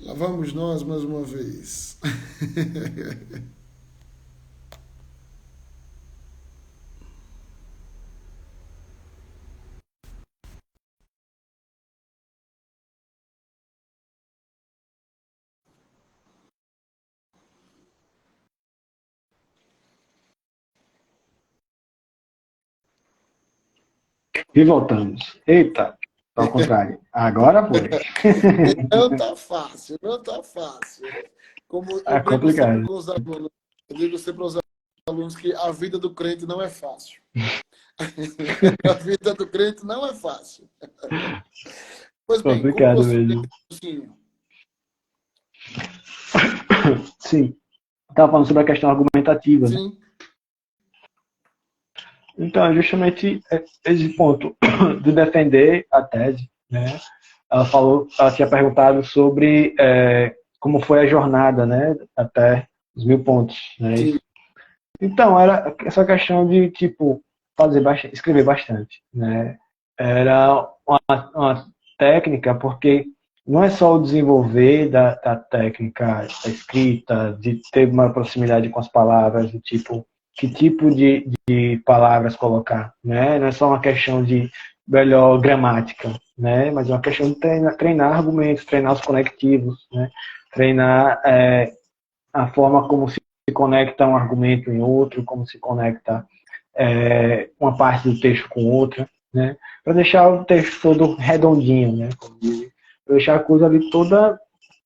Lá vamos nós mais uma vez. E voltamos. Eita, ao contrário. Agora foi. Não tá fácil, não tá fácil. Como eu É brinco sempre complicado. com os alunos, eu digo sempre aos alunos que a vida do crente não é fácil. A vida do crente não é fácil. Pois bem, conclua Complicado seu mesmo. raciocínio. Sim. Estava falando sobre a questão argumentativa, né? Sim, Então, é justamente esse ponto de defender a tese, né? Ela tinha perguntado sobre como foi a jornada, né? Até os 1.000 pontos, né? sim. Então, era essa questão de, tipo, escrever bastante, né? Era uma técnica, porque não é só o desenvolver da técnica da escrita, de ter uma proximidade com as palavras, de tipo, que tipo de palavras colocar, né? Não é só uma questão de melhor gramática, né? Mas é uma questão de treinar argumentos, treinar os conectivos, né? Treinar a forma como se conecta um argumento em outro, como se conecta uma parte do texto com outra, né? Para deixar o texto todo redondinho, né? Para deixar a coisa ali toda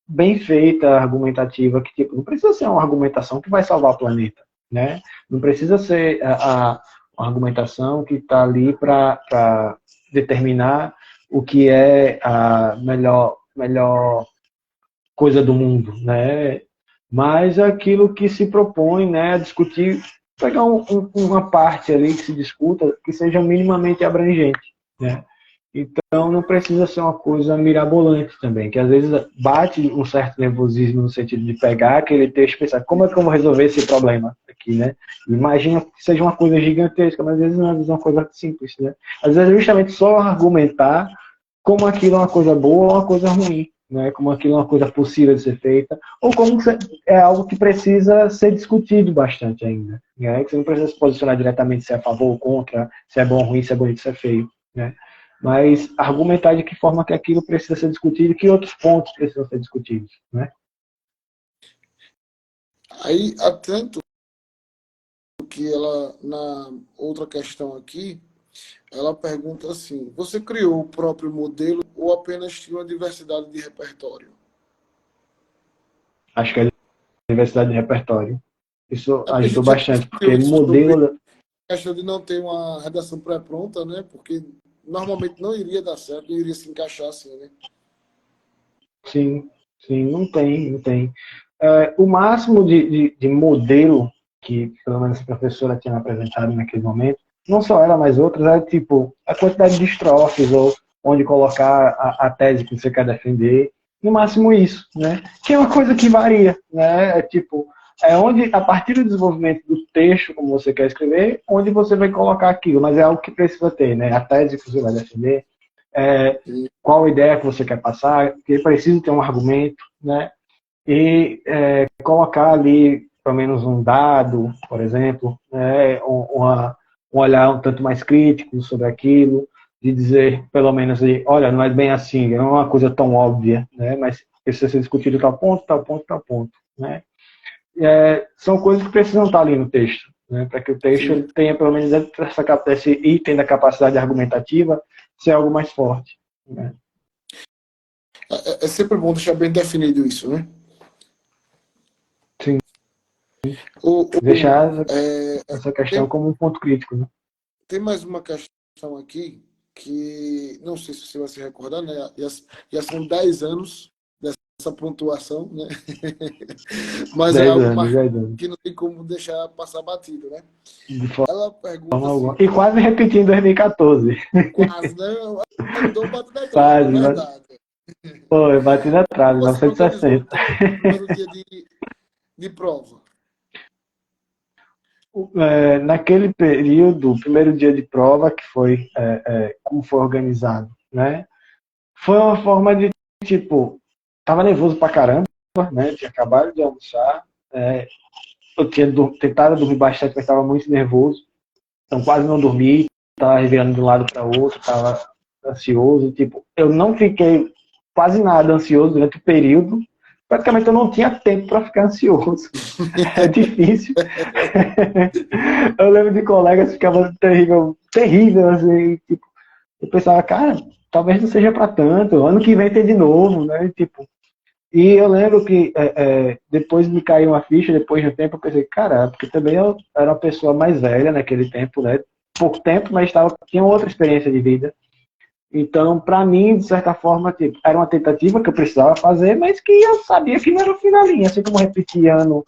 bem feita, argumentativa, que tipo, não precisa ser uma argumentação que vai salvar o planeta, né? Não precisa ser uma argumentação que está ali para determinar o que é a melhor coisa do mundo, né? Mas é aquilo que se propõe, né, a discutir, pegar uma parte ali que se discuta que seja minimamente abrangente, né? Então não precisa ser uma coisa mirabolante também, que às vezes bate um certo nervosismo no sentido de pegar aquele texto e pensar como é que eu vou resolver esse problema aqui, né? Imagina que seja uma coisa gigantesca, mas às vezes não é uma coisa simples, né? Às vezes é justamente só argumentar como aquilo é uma coisa boa ou uma coisa ruim, né? Como aquilo é uma coisa possível de ser feita, ou como é algo que precisa ser discutido bastante ainda. Né? Que você não precisa se posicionar diretamente se é a favor ou contra, se é bom ou ruim, se é bonito, se é feio. Né? Mas argumentar de que forma que aquilo precisa ser discutido e que outros pontos precisam ser discutidos. Né? Aí, atento que ela, na outra questão aqui, ela pergunta assim: você criou o próprio modelo ou apenas tinha uma diversidade de repertório? Acho que é a diversidade de repertório. Isso É porque a ajudou gente já bastante, discutiu porque isso sobre modelo. a questão de não ter uma redação pré-pronta, né? Porque normalmente não iria dar certo, não iria se encaixar assim, né? Sim, sim, não tem, não tem. O máximo de modelo que, pelo menos, a professora tinha apresentado naquele momento, não só ela, mas outras, é tipo a quantidade de estrofes ou onde colocar a tese que você quer defender, no máximo isso, né? Que é uma coisa que varia, né? É tipo, é onde, a partir do desenvolvimento do texto, como você quer escrever, onde você vai colocar aquilo, mas é algo que precisa ter, né? A tese que você vai defender, é, E, qual a ideia que você quer passar, que precisa ter um argumento, né? E colocar ali, pelo menos, um dado, por exemplo, né? Um olhar um tanto mais crítico sobre aquilo, de dizer, pelo menos, olha, não é bem assim, não é uma coisa tão óbvia, né? Mas precisa ser discutido tal ponto, tal ponto, tal ponto, né? São coisas que precisam estar ali no texto, né? Para que o texto sim, ele tenha, pelo menos, esse item da capacidade argumentativa ser algo mais forte, né? é sempre bom deixar bem definido isso, né? Sim, O, deixar é, essa questão tem, como um ponto crítico, né? tem mais uma questão aqui que não sei se você vai se recordar, né? Já são 10 anos dessa pontuação, né? Mas é 10 algo anos, marcante 10 anos. que não tem como deixar passar batido, né? De Ela forma pergunta alguma. assim, E quase repeti em 2014. quase, né? Andou batendo na trave, é Quase, verdade. foi, bati na Como trave, você organizou o 960. teu primeiro dia de prova? Naquele período, o primeiro dia de prova, que foi como foi organizado, né? Foi uma forma de, tipo, tava nervoso pra caramba, né? Tinha acabado de almoçar. Eu tinha tentado dormir bastante, mas estava muito nervoso. Então quase não dormi, estava revirando de um lado para o outro, estava ansioso. Tipo, eu não fiquei quase nada ansioso durante o período. Praticamente eu não tinha tempo para ficar ansioso. É difícil. Eu lembro de colegas que ficavam terrível, assim, tipo, eu pensava, cara, talvez não seja para tanto, ano que vem tem de novo, né? Tipo, e eu lembro que depois me caiu uma ficha, depois de um tempo eu pensei, cara, porque também eu era uma pessoa mais velha naquele tempo, né? Pouco tempo, mas tinha outra experiência de vida. Então, para mim, de certa forma, tipo, era uma tentativa que eu precisava fazer, mas que eu sabia que não era o fim da linha. Assim como eu repeti ano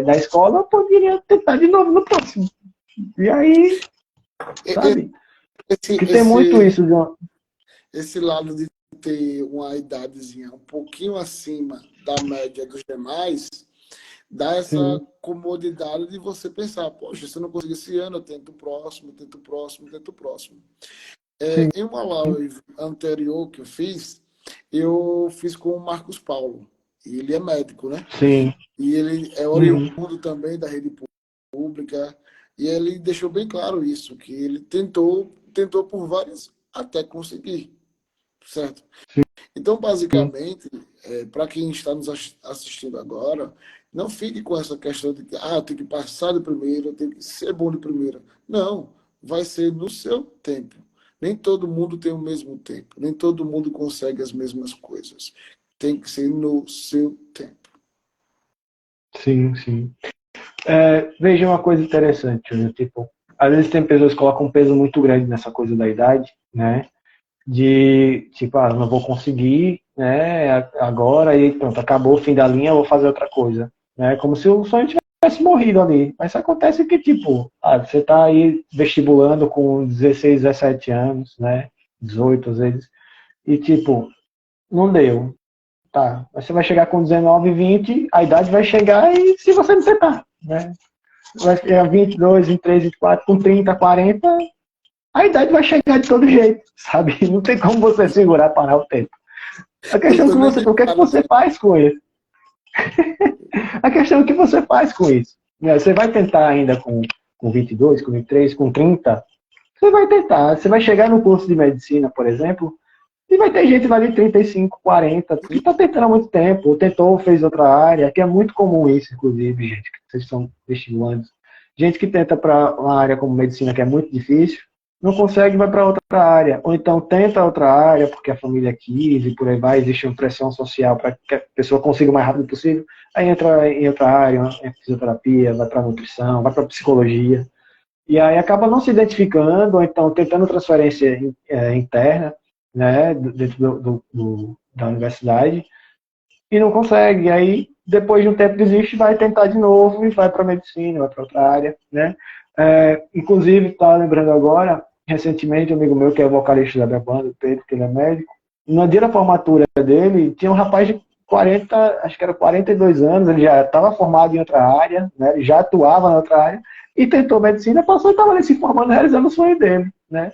da escola, eu poderia tentar de novo no próximo. E aí, sabe? Esse, Que tem muito esse, isso de uma... esse lado de ter uma idadezinha um pouquinho acima da média dos demais, dá essa Sim, comodidade de você pensar, poxa, se eu não conseguir esse ano, eu tento o próximo, tento o próximo, tento o próximo. sim, Em uma live anterior que eu fiz com o Marcos Paulo. E ele é médico, né? sim. E ele é Uhum, oriundo também da rede pública. E ele deixou bem claro isso, que ele tentou por várias até conseguir, certo? Então, sim, basicamente, para quem está nos assistindo agora, não fique com essa questão de que eu tenho que passar de primeira, eu tenho que ser bom de primeira. Não, vai ser no seu tempo. Nem todo mundo tem o mesmo tempo, nem todo mundo consegue as mesmas coisas. Tem que ser no seu tempo. sim, sim. Veja uma coisa interessante, né? Tipo, às vezes tem pessoas que colocam um peso muito grande nessa coisa da idade, né? De, tipo, não vou conseguir, né? Agora e pronto, acabou o fim da linha, eu vou fazer outra coisa, né? Como se o sonho tivesse morrido ali. Mas acontece que, tipo, você tá aí vestibulando com 16, 17 anos, né? 18 às vezes, e tipo, não deu. Tá, você vai chegar com 19, 20, a idade vai chegar e se você não tentar, né? Vai chegar 22, 23, 24, com 30, 40, a idade vai chegar de todo jeito, sabe? Não tem como você segurar, parar o tempo. A questão é Eu que nem você, me o que é que paro, você faz com isso? A questão é o que você faz com isso. Você vai tentar ainda com 22, com 23, com 30, você vai tentar. Você vai chegar no curso de medicina, por exemplo, e vai ter gente lá de 35, 40, que está tentando há muito tempo, ou tentou, fez outra área, que é muito comum isso, inclusive, gente, que vocês estão vestibulantes. Gente que tenta para uma área como medicina, que é muito difícil, não consegue, vai para outra área. Ou então tenta outra área, porque a família quis, e por aí vai, existe uma pressão social para que a pessoa consiga o mais rápido possível. Aí entra em outra área, em fisioterapia, vai para nutrição, vai para psicologia. E aí acaba não se identificando, ou então tentando transferência interna, né, dentro da universidade, e não consegue. E aí, depois de um tempo, desiste, vai tentar de novo e vai para medicina, vai para outra área, né? Inclusive, estava lembrando agora, recentemente, um amigo meu, que é vocalista da minha banda, o Pedro, que ele é médico, no dia da formatura dele, tinha um rapaz de 40, acho que era 42 anos, ele já estava formado em outra área, né? Ele já atuava na outra área, e tentou medicina, passou e estava ali se formando, realizando o sonho dele, né?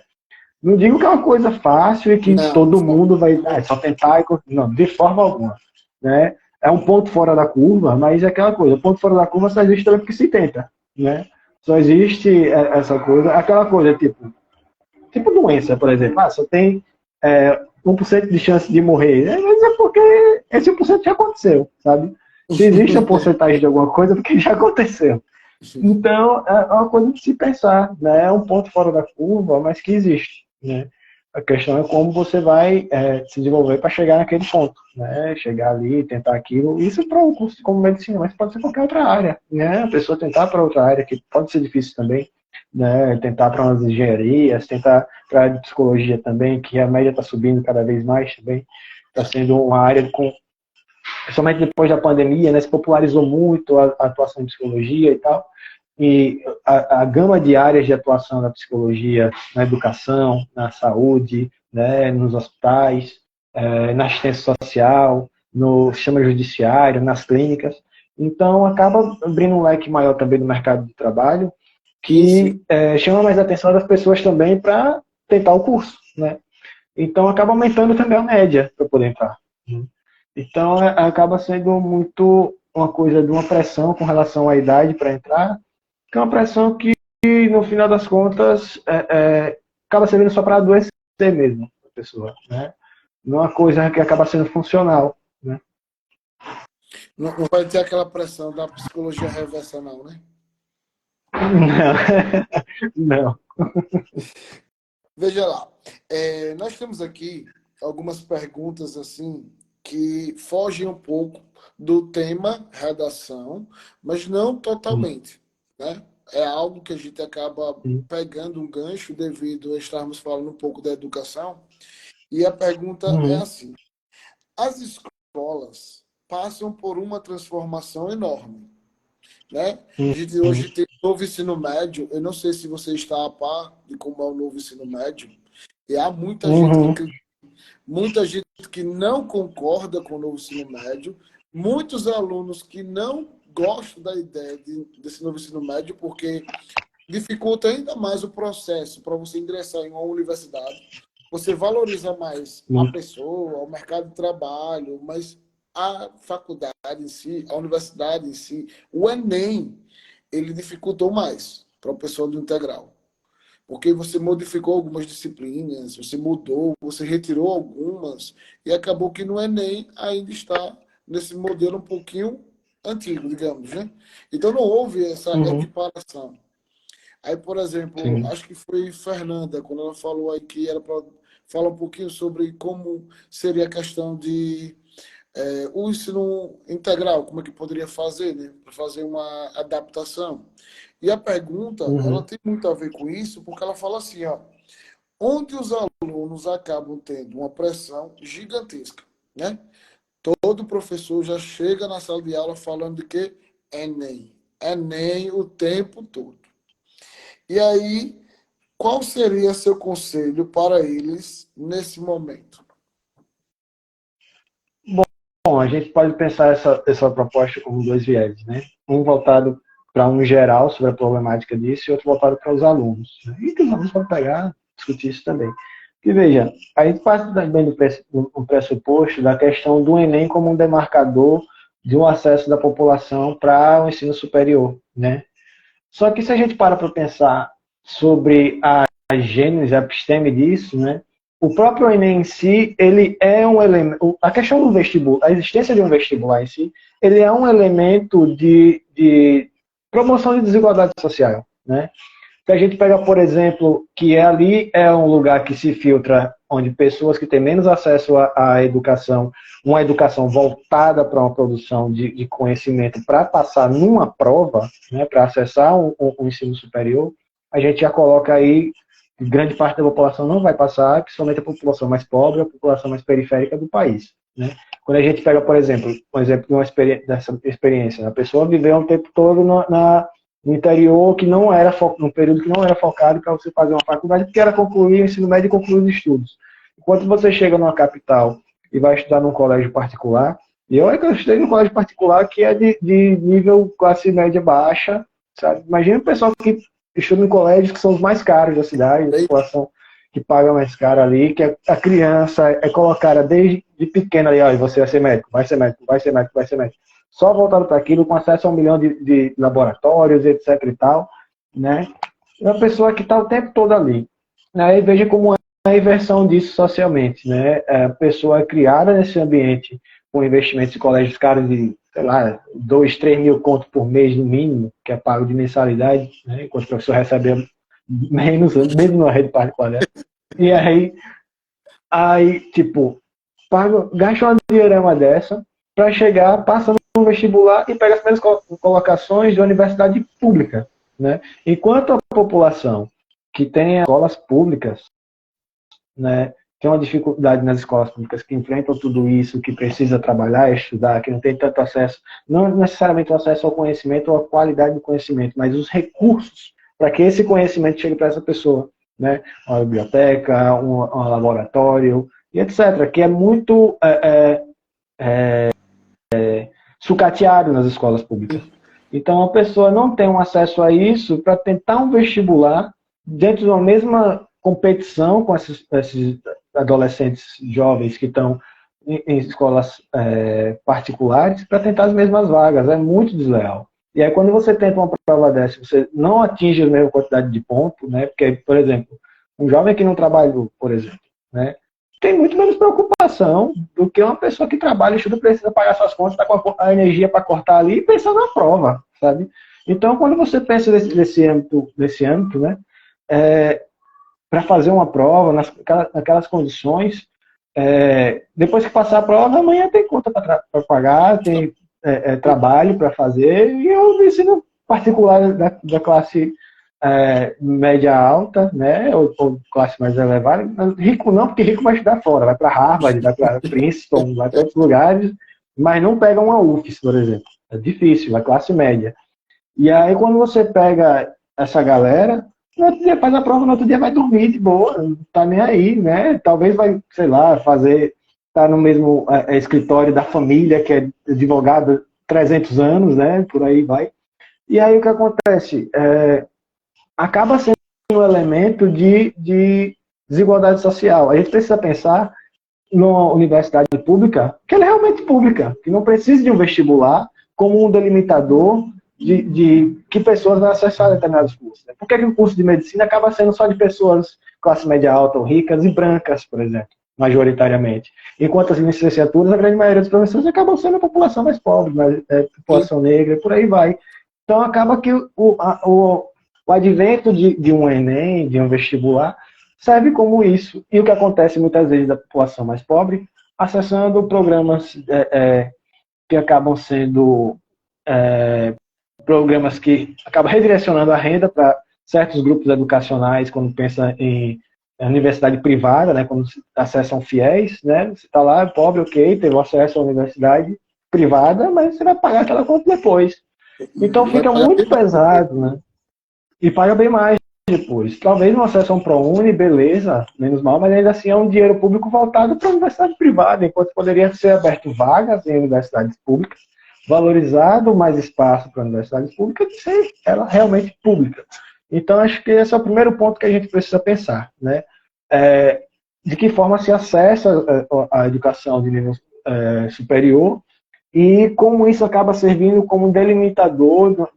Não digo que é uma coisa fácil e que não, de todo forma mundo vai alguma. só tentar e não, de forma alguma, né? É um ponto fora da curva, mas é aquela coisa, o ponto fora da curva só existe também porque se tenta, né? Só existe essa coisa, aquela coisa tipo doença, por exemplo, só tem 1% de chance de morrer, mas é porque esse 1% já aconteceu, sabe? Se existe a porcentagem de alguma coisa, é porque já aconteceu. Então, é uma coisa de se pensar, né? É um ponto fora da curva, mas que existe, né? A questão é como você vai se desenvolver para chegar naquele ponto, né? Chegar ali, tentar aquilo. Isso para um curso como medicina, mas pode ser qualquer outra área, né? A pessoa tentar para outra área, que pode ser difícil também, né? Tentar para umas engenharias, tentar para a área de psicologia também, que a média está subindo cada vez mais também. Está sendo uma área com principalmente depois da pandemia, né, se popularizou muito a atuação em psicologia e tal, e a gama de áreas de atuação da psicologia na educação, na saúde, né, nos hospitais, na assistência social, no sistema judiciário, nas clínicas. Então, acaba abrindo um leque maior também no mercado de trabalho, Sim, sim. que chama mais a atenção das pessoas também para tentar o curso. Né? Então, acaba aumentando também a média para poder entrar. Né? Então, acaba sendo muito uma coisa de uma pressão com relação à idade para entrar, que é uma pressão que, no final das contas, acaba servindo só para adoecer mesmo a pessoa, né? Não é uma coisa que acaba sendo funcional, né? Não vai ter aquela pressão da psicologia reversa, não, né? Não, não. Veja lá, nós temos aqui algumas perguntas assim que fogem um pouco do tema redação, mas não totalmente, né? É algo que a gente acaba pegando um gancho devido a estarmos falando um pouco da educação. E a pergunta é Uhum, assim: as escolas passam por uma transformação enorme, né? A gente uhum, hoje tem o novo ensino médio. Eu não sei se você está a par de como é o novo ensino médio. E há uhum, muita gente que não concorda com o novo ensino médio, muitos alunos que não gostam da ideia desse novo ensino médio, porque dificulta ainda mais o processo para você ingressar em uma universidade. Você valoriza mais a muito. pessoa, o mercado de trabalho, mas a faculdade em si, a universidade em si, o Enem, ele dificultou mais para o pessoal do integral. Porque você modificou algumas disciplinas, você mudou, você retirou algumas, e acabou que no Enem ainda está nesse modelo um pouquinho antigo, digamos, né? Então não houve essa Uhum, equiparação. Aí, por exemplo, sim. acho que foi Fernanda, quando ela falou aí que era para falar um pouquinho sobre como seria a questão de o ensino integral, como é que poderia fazer, né? Para fazer uma adaptação. E a pergunta, ela Uhum, tem muito a ver com isso, porque ela fala assim, ó, onde os alunos acabam tendo uma pressão gigantesca, né? Todo professor já chega na sala de aula falando de que Enem, Enem o tempo todo. E aí, qual seria seu conselho para eles nesse momento? Bom, a gente pode pensar essa proposta como dois vieses, né? Um voltado para um geral sobre a problemática disso e outro voltado para os alunos, né? E que os alunos podem pegar, discutir isso também. E veja, a gente parte também do pressuposto da questão do Enem como um demarcador de um acesso da população para o ensino superior, né? Só que se a gente para pensar sobre a gênese, a episteme disso, né? O próprio Enem em si, ele é um elemento. A questão do vestibular, a existência de um vestibular em si, ele é um elemento de promoção de desigualdade social, né? Se a gente pega, por exemplo, que ali é um lugar que se filtra, onde pessoas que têm menos acesso à educação, uma educação voltada para uma produção de conhecimento para passar numa prova, né, para acessar um ensino superior, a gente já coloca aí que grande parte da população não vai passar, principalmente a população mais pobre, a população mais periférica do país. Né? Quando a gente pega, por exemplo, um exemplo de dessa experiência, a pessoa viveu um tempo todo no interior, que não era num período que não era focado para você fazer uma faculdade, porque era concluir o ensino médio e concluir os estudos. Enquanto você chega numa capital e vai estudar num colégio particular, e eu estudei num colégio particular que é de nível classe média baixa, sabe? Imagina o pessoal que estuda em colégios que são os mais caros da cidade, a população que paga mais caro ali, que a criança é colocada desde de pequena ali, ó, você vai ser médico, vai ser médico, vai ser médico, vai ser médico, só voltado para aquilo, com acesso a 1 milhão de laboratórios, etc e tal, né? É uma pessoa que está o tempo todo ali. Né? E veja como é a inversão disso socialmente, né? A pessoa é criada nesse ambiente com investimentos em colégios caros de, sei lá, 2, 3 mil contos por mês no mínimo, que é pago de mensalidade, né? Enquanto o professor recebe menos, mesmo na rede particular. Né? E aí, tipo, gasta uma dinheirama dessa para chegar, passa no vestibular e pega as primeiras colocações de universidade pública. Né? Enquanto a população que tem escolas públicas, né, tem uma dificuldade nas escolas públicas que enfrentam tudo isso, que precisa trabalhar, estudar, que não tem tanto acesso, não necessariamente o acesso ao conhecimento ou a qualidade do conhecimento, mas os recursos para que esse conhecimento chegue para essa pessoa. Né? Uma biblioteca, um laboratório, e etc., que é muito sucateado nas escolas públicas. Então, a pessoa não tem um acesso a isso para tentar um vestibular dentro de uma mesma competição com esses adolescentes jovens que estão em escolas particulares para tentar as mesmas vagas. É muito desleal. E aí, quando você tenta uma prova dessa, você não atinge a mesma quantidade de pontos, né? Porque, por exemplo, um jovem que não trabalhou, por exemplo, né? Tem muito menos preocupação do que uma pessoa que trabalha, estuda, precisa pagar suas contas, está com a energia para cortar ali e pensar na prova, sabe? Então, quando você pensa nesse âmbito, né? Para fazer uma prova, naquelas condições, depois que passar a prova, amanhã tem conta para pagar, tem trabalho para fazer, e o ensino particular da classe média alta, né, ou classe mais elevada, rico não, porque rico vai estudar fora, vai para Harvard, vai para Princeton, vai para outros lugares, mas não pega uma UFES, por exemplo. É difícil, é classe média. E aí, quando você pega essa galera, no outro dia faz a prova, no outro dia vai dormir de boa, não tá nem aí, né? Talvez vai, sei lá, tá no mesmo escritório da família, que é advogado 300 anos, né? Por aí vai. E aí o que acontece? Acaba sendo um elemento de desigualdade social. A gente precisa pensar numa universidade pública, que ela é realmente pública, que não precisa de um vestibular como um delimitador de que pessoas vão acessar determinados cursos. Né? Por que o curso de medicina acaba sendo só de pessoas classe média alta ou ricas e brancas, por exemplo, majoritariamente? Enquanto as licenciaturas, a grande maioria dos professores acabam sendo a população mais pobre, população negra, por aí vai. Então acaba que o advento de um Enem, de um vestibular, serve como isso. E o que acontece muitas vezes da população mais pobre, acessando programas que acabam sendo programas que acabam redirecionando a renda para certos grupos educacionais, quando pensa em universidade privada, né, quando acessam fiéis, né, você está lá, pobre, ok, teve acesso à universidade privada, mas você vai pagar aquela conta depois. Então fica muito pesado, né, e paga bem mais depois. Talvez não acesso a um ProUni, beleza, menos mal, mas ainda assim é um dinheiro público voltado para a universidade privada, enquanto poderia ser aberto vagas em universidades públicas, valorizado mais espaço para universidades públicas de ser ela realmente pública. Então, acho que esse é o primeiro ponto que a gente precisa pensar, né? De que forma se acessa a educação de nível superior e como isso acaba servindo como um delimitador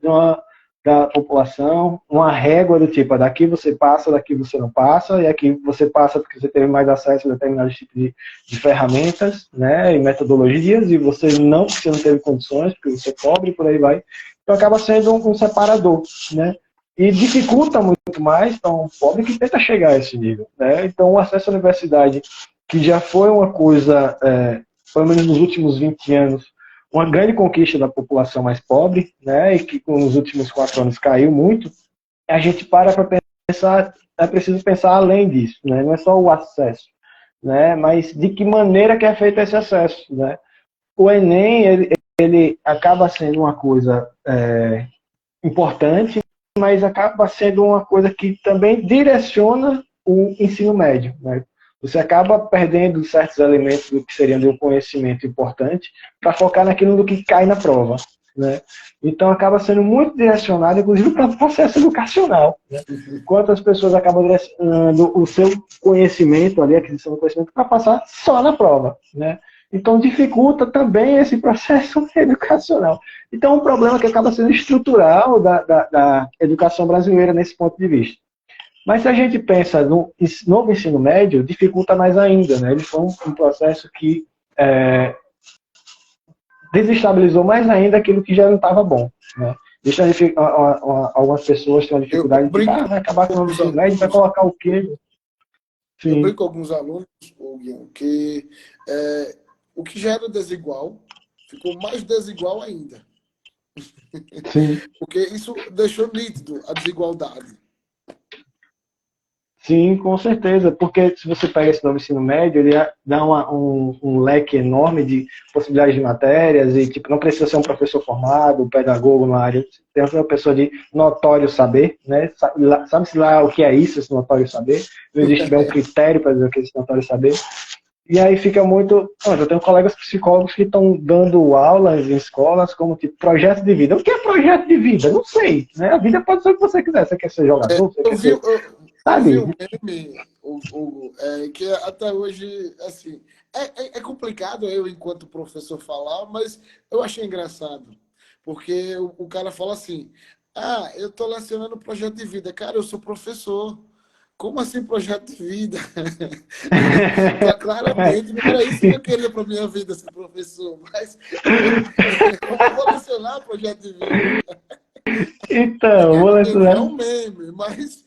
da população, uma régua do tipo, daqui você passa, daqui você não passa, e aqui você passa porque você teve mais acesso a determinados tipos de ferramentas, né, e metodologias, e você não, porque você não teve condições, porque você é pobre, e por aí vai. Então acaba sendo um separador, né, e dificulta muito mais para um pobre que tenta chegar a esse nível, né. Então o acesso à universidade, que já foi uma coisa, pelo menos nos últimos 20 anos, uma grande conquista da população mais pobre, né, e que nos últimos 4 anos caiu muito, a gente para pensar, é preciso pensar além disso, né, não é só o acesso, né, mas de que maneira que é feito esse acesso, né. O Enem, ele acaba sendo uma coisa importante, mas acaba sendo uma coisa que também direciona o ensino médio, né. Você acaba perdendo certos elementos do que seriam de um conhecimento importante para focar naquilo do que cai na prova, né? Então acaba sendo muito direcionado, inclusive, para o processo educacional, né? Quantas pessoas acabam direcionando o seu conhecimento, ali, a aquisição do conhecimento, para passar só na prova, né? Então dificulta também esse processo educacional. Então é um problema que acaba sendo estrutural da educação brasileira nesse ponto de vista. Mas se a gente pensa no novo ensino médio, dificulta mais ainda, né? Ele foi um processo que desestabilizou mais ainda aquilo que já não estava bom, né? Deixa algumas pessoas têm uma dificuldade de vai acabar com o novo ensino médio, vai colocar o quê? Sim. Eu brinco com alguns alunos, que o que já era desigual ficou mais desigual ainda. Sim. Porque isso deixou nítido a desigualdade. Sim, com certeza, porque se você pega esse novo ensino médio, ele dá um leque enorme de possibilidades de matérias e tipo, não precisa ser um professor formado, um pedagogo na área, tem uma pessoa de notório saber, né? Sabe-se lá o que é isso, esse notório saber? Não existe bem um critério para dizer o que é esse notório saber. E aí fica muito... Eu tenho colegas psicólogos que estão dando aulas em escolas como tipo projeto de vida. O que é projeto de vida? Não sei, né? A vida pode ser o que você quiser. Você quer ser jogador? Você quer ser... Eu vi um meme, que até hoje, assim, é complicado eu, enquanto professor, falar, mas eu achei engraçado. Porque o cara fala assim: ah, eu estou lecionando projeto de vida. Cara, eu sou professor. Como assim projeto de vida? Claramente não era isso que eu queria para minha vida, ser professor. Mas como eu vou lecionar projeto de vida? Então, vou É lecionar. um meme, mas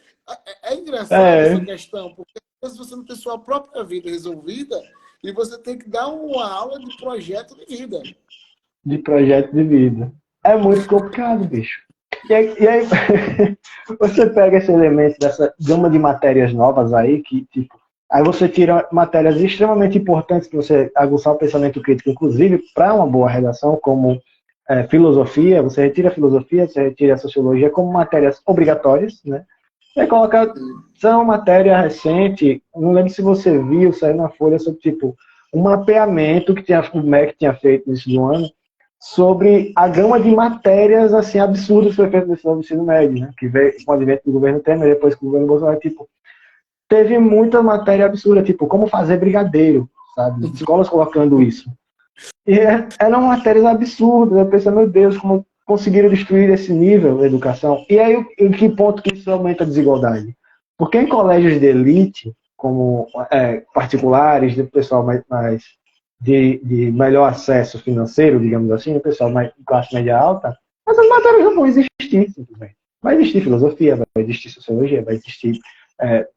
é engraçado essa É, questão, porque às vezes você não tem sua própria vida resolvida e você tem que dar uma aula de projeto de vida. de projeto de vida. É muito complicado, bicho. E aí você pega esse elemento dessa gama de matérias novas aí, que, tipo, aí você tira matérias extremamente importantes para você aguçar o pensamento crítico, inclusive para uma boa redação, como filosofia, você retira a filosofia, você retira a sociologia como matérias obrigatórias, né? E aí coloca, são matéria recente, não lembro se você viu, saiu na Folha sobre, tipo, um mapeamento que tinha, o MEC tinha feito no início do ano, sobre a gama de matérias assim absurdas que foi feita nesse novo ensino médio, né? Que veio com o advento do governo Temer, depois com o governo Bolsonaro, tipo, teve muita matéria absurda, tipo, como fazer brigadeiro, sabe? Escolas colocando isso. E eram matérias absurdas, eu pensei, meu Deus, como conseguiram destruir esse nível da educação? E aí, em que ponto que isso aumenta a desigualdade? Porque em colégios de elite, como particulares, de pessoal mais de melhor acesso financeiro, digamos assim, o pessoal mais de classe média alta, essas matérias não vão existir, simplesmente. Vai existir filosofia, vai existir sociologia, vai existir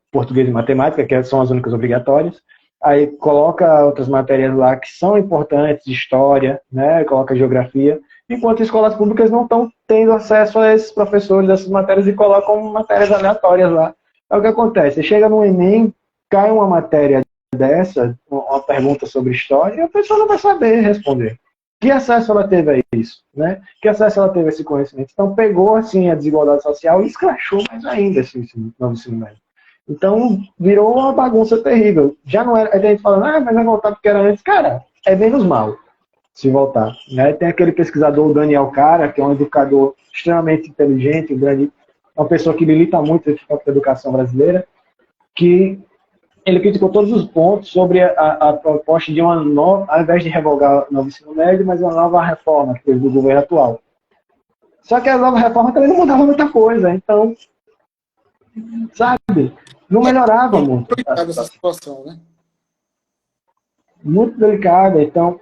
português e matemática, que são as únicas obrigatórias. Aí coloca outras matérias lá que são importantes, história, né? Coloca geografia, enquanto escolas públicas não estão tendo acesso a esses professores dessas matérias e colocam matérias aleatórias lá. É o que acontece, você chega no Enem, cai uma matéria dessa, uma pergunta sobre história, e a pessoa não vai saber responder. Que acesso ela teve a isso, né? Que acesso ela teve a esse conhecimento? Então pegou assim a desigualdade social e escrachou mais ainda esse novo ensino médio. Então virou uma bagunça terrível. Já não era, a gente falando, mas vai voltar porque era antes, cara, é menos mal se voltar. Né? Tem aquele pesquisador, Daniel Cara, que é um educador extremamente inteligente, uma pessoa que milita muito a educação brasileira, que ele criticou todos os pontos sobre a proposta de uma nova, ao invés de revogar o novo ensino médio, mas uma nova reforma que teve do governo atual. Só que a nova reforma também não mudava muita coisa, então, sabe, não melhorava muito a Complicada essa situação. situação, né? Muito delicada. Então,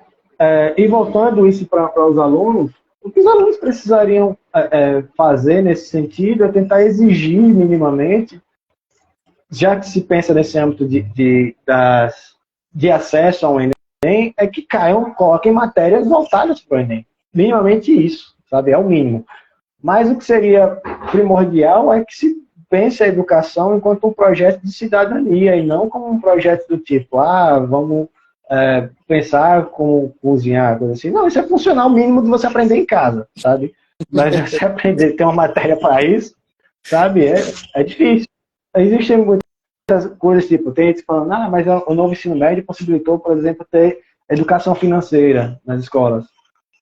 e voltando isso para os alunos, o que os alunos precisariam fazer nesse sentido é tentar exigir minimamente, já que se pensa nesse âmbito de acesso ao Enem, é que coloquem matérias voltadas para o Enem. Minimamente isso, sabe? É o mínimo. Mas o que seria primordial é que se pense a educação enquanto um projeto de cidadania e não como um projeto do tipo, vamos pensar como cozinhar, coisa assim. Não, isso é funcional mínimo de você aprender em casa, sabe? Mas você aprender, ter uma matéria para isso, sabe? É difícil. Existem muitas coisas, tipo, tem gente falando, mas o novo ensino médio possibilitou, por exemplo, ter educação financeira nas escolas.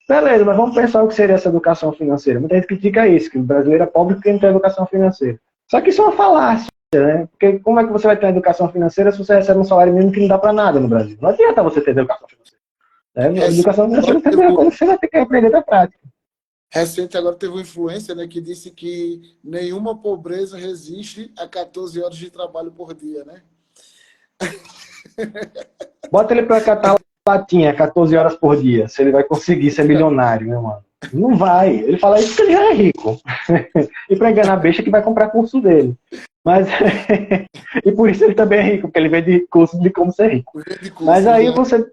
Beleza, mas vamos pensar o que seria essa educação financeira. Muita gente critica isso, que o brasileiro é pobre porque não tem educação financeira. Só que isso é uma falácia, né? Porque como é que você vai ter uma educação financeira se você recebe um salário mínimo que não dá para nada no Brasil? Não adianta você ter educação financeira. Né? Recente Educação financeira é a agora primeira coisa que você vai ter que aprender da prática. recente agora teve uma influência, né, que disse que nenhuma pobreza resiste a 14 horas de trabalho por dia, né? Bota ele para catar latinha 14 horas por dia, se ele vai conseguir ser milionário, meu mano. Não vai. Ele fala isso porque ele já é rico. E para enganar a besta que vai comprar curso dele. Mas e por isso ele também é rico, porque ele vende curso de como ser rico. De Mas cursos, aí né? você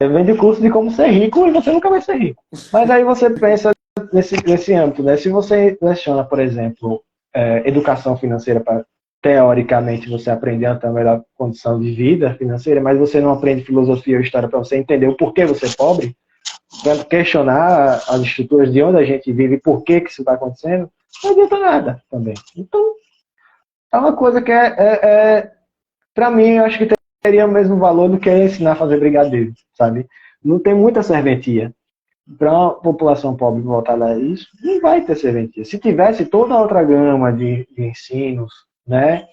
vende curso de como ser rico e você nunca vai ser rico. Mas aí você pensa nesse âmbito, né? Se você leciona, por exemplo, educação financeira para teoricamente você aprender a ter uma melhor condição de vida financeira, mas você não aprende filosofia ou história para você entender o porquê você é pobre, para questionar as estruturas de onde a gente vive e por que isso está acontecendo, não adianta nada também. Então, é uma coisa que para mim, eu acho que teria o mesmo valor do que ensinar a fazer brigadeiro, sabe? Não tem muita serventia. Para uma população pobre voltada a isso, não vai ter serventia. Se tivesse toda a outra gama de ensinos, né,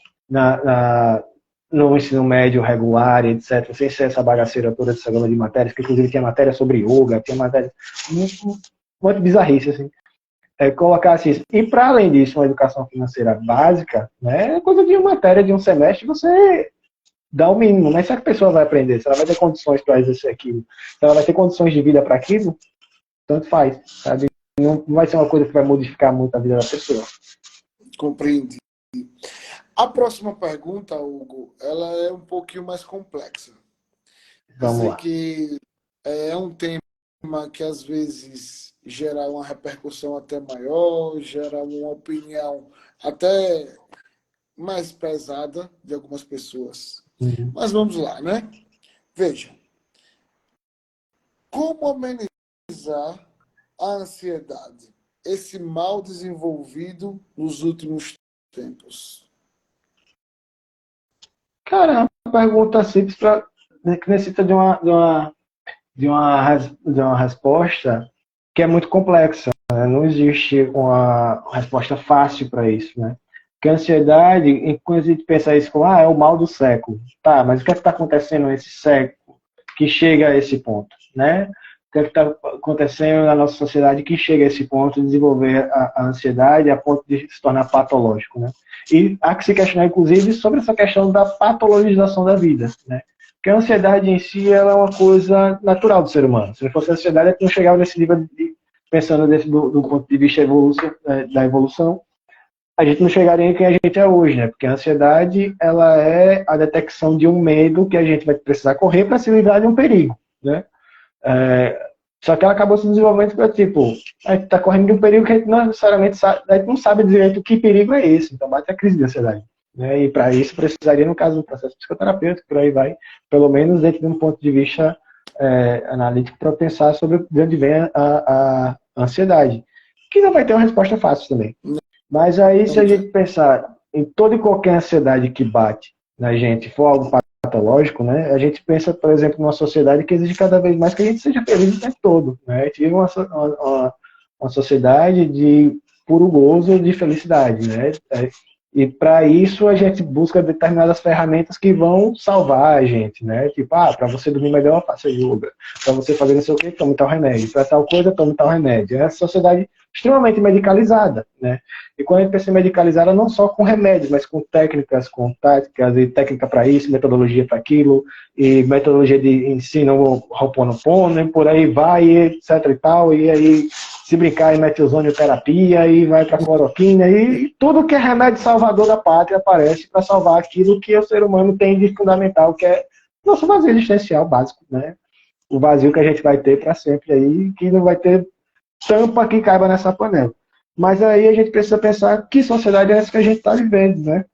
no ensino médio regular, etc., sem ser essa bagaceira toda, essa gama de matérias, que inclusive tinha matéria sobre yoga, tinha matéria, um monte de bizarrice, assim. Colocar assim, e para além disso, uma educação financeira básica, né, é coisa de uma matéria de um semestre, você dá o mínimo, mas se a pessoa vai aprender, se ela vai ter condições para exercer aquilo, se ela vai ter condições de vida para aquilo, tanto faz, sabe? Não vai ser uma coisa que vai modificar muito a vida da pessoa. Compreendi. A próxima pergunta, Hugo, ela é um pouquinho mais complexa. Eu Vamos sei lá. que é um tema que às vezes gera uma repercussão até maior, gera uma opinião até mais pesada de algumas pessoas. Uhum. Mas vamos lá, né? Veja, como amenizar a ansiedade, esse mal desenvolvido nos últimos tempos? Cara, é uma pergunta simples que necessita de uma resposta que é muito complexa, né? Não existe uma resposta fácil para isso, né? Porque a ansiedade, quando a gente pensa isso como, é o mal do século. Tá, mas o que é que está acontecendo nesse século que chega a esse ponto, né? O que é que está acontecendo na nossa sociedade que chega a esse ponto de desenvolver a ansiedade a ponto de se tornar patológico, né? E há que se questionar, inclusive, sobre essa questão da patologização da vida, né? Porque a ansiedade em si ela é uma coisa natural do ser humano. Se não fosse a ansiedade, a gente não chegava nesse nível pensando do ponto de vista da evolução, a gente não chegaria em quem a gente é hoje, né? Porque a ansiedade ela é a detecção de um medo que a gente vai precisar correr para se livrar de um perigo, né? Só que ela acabou se desenvolvendo para tipo, a gente está correndo de um perigo que a gente não necessariamente sabe, a gente não sabe direito que perigo é esse, então bate a crise de ansiedade. Né? E para isso precisaria, no caso do processo psicoterapêutico, por aí vai, pelo menos dentro de um ponto de vista analítico, para pensar sobre de onde vem a ansiedade, que não vai ter uma resposta fácil também. Mas aí, se a gente pensar em toda e qualquer ansiedade que bate na gente, for algo patológico, né? A gente pensa, por exemplo, numa sociedade que exige cada vez mais que a gente seja feliz o tempo todo, né? A gente vive uma sociedade de puro gozo de felicidade, né? E para isso a gente busca determinadas ferramentas que vão salvar a gente, né? Tipo, para você dormir melhor, faça yoga. Para você fazer não sei o quê, tome tal remédio. Para tal coisa, tome tal remédio. É uma sociedade extremamente medicalizada, né? E quando a gente pensa em medicalizada, não só com remédios, mas com técnicas, com táticas, e técnica para isso, metodologia para aquilo, e metodologia de ensino Ho'oponopono, e por aí vai, etc e tal, e aí se brincar em metilzonioterapia, e vai para cloroquina, e tudo que é remédio salvador da pátria aparece para salvar aquilo que o ser humano tem de fundamental, que é nosso vazio existencial básico, né? O vazio que a gente vai ter para sempre aí, que não vai ter tampa que caiba nessa panela. Mas aí a gente precisa pensar que sociedade é essa que a gente está vivendo, né?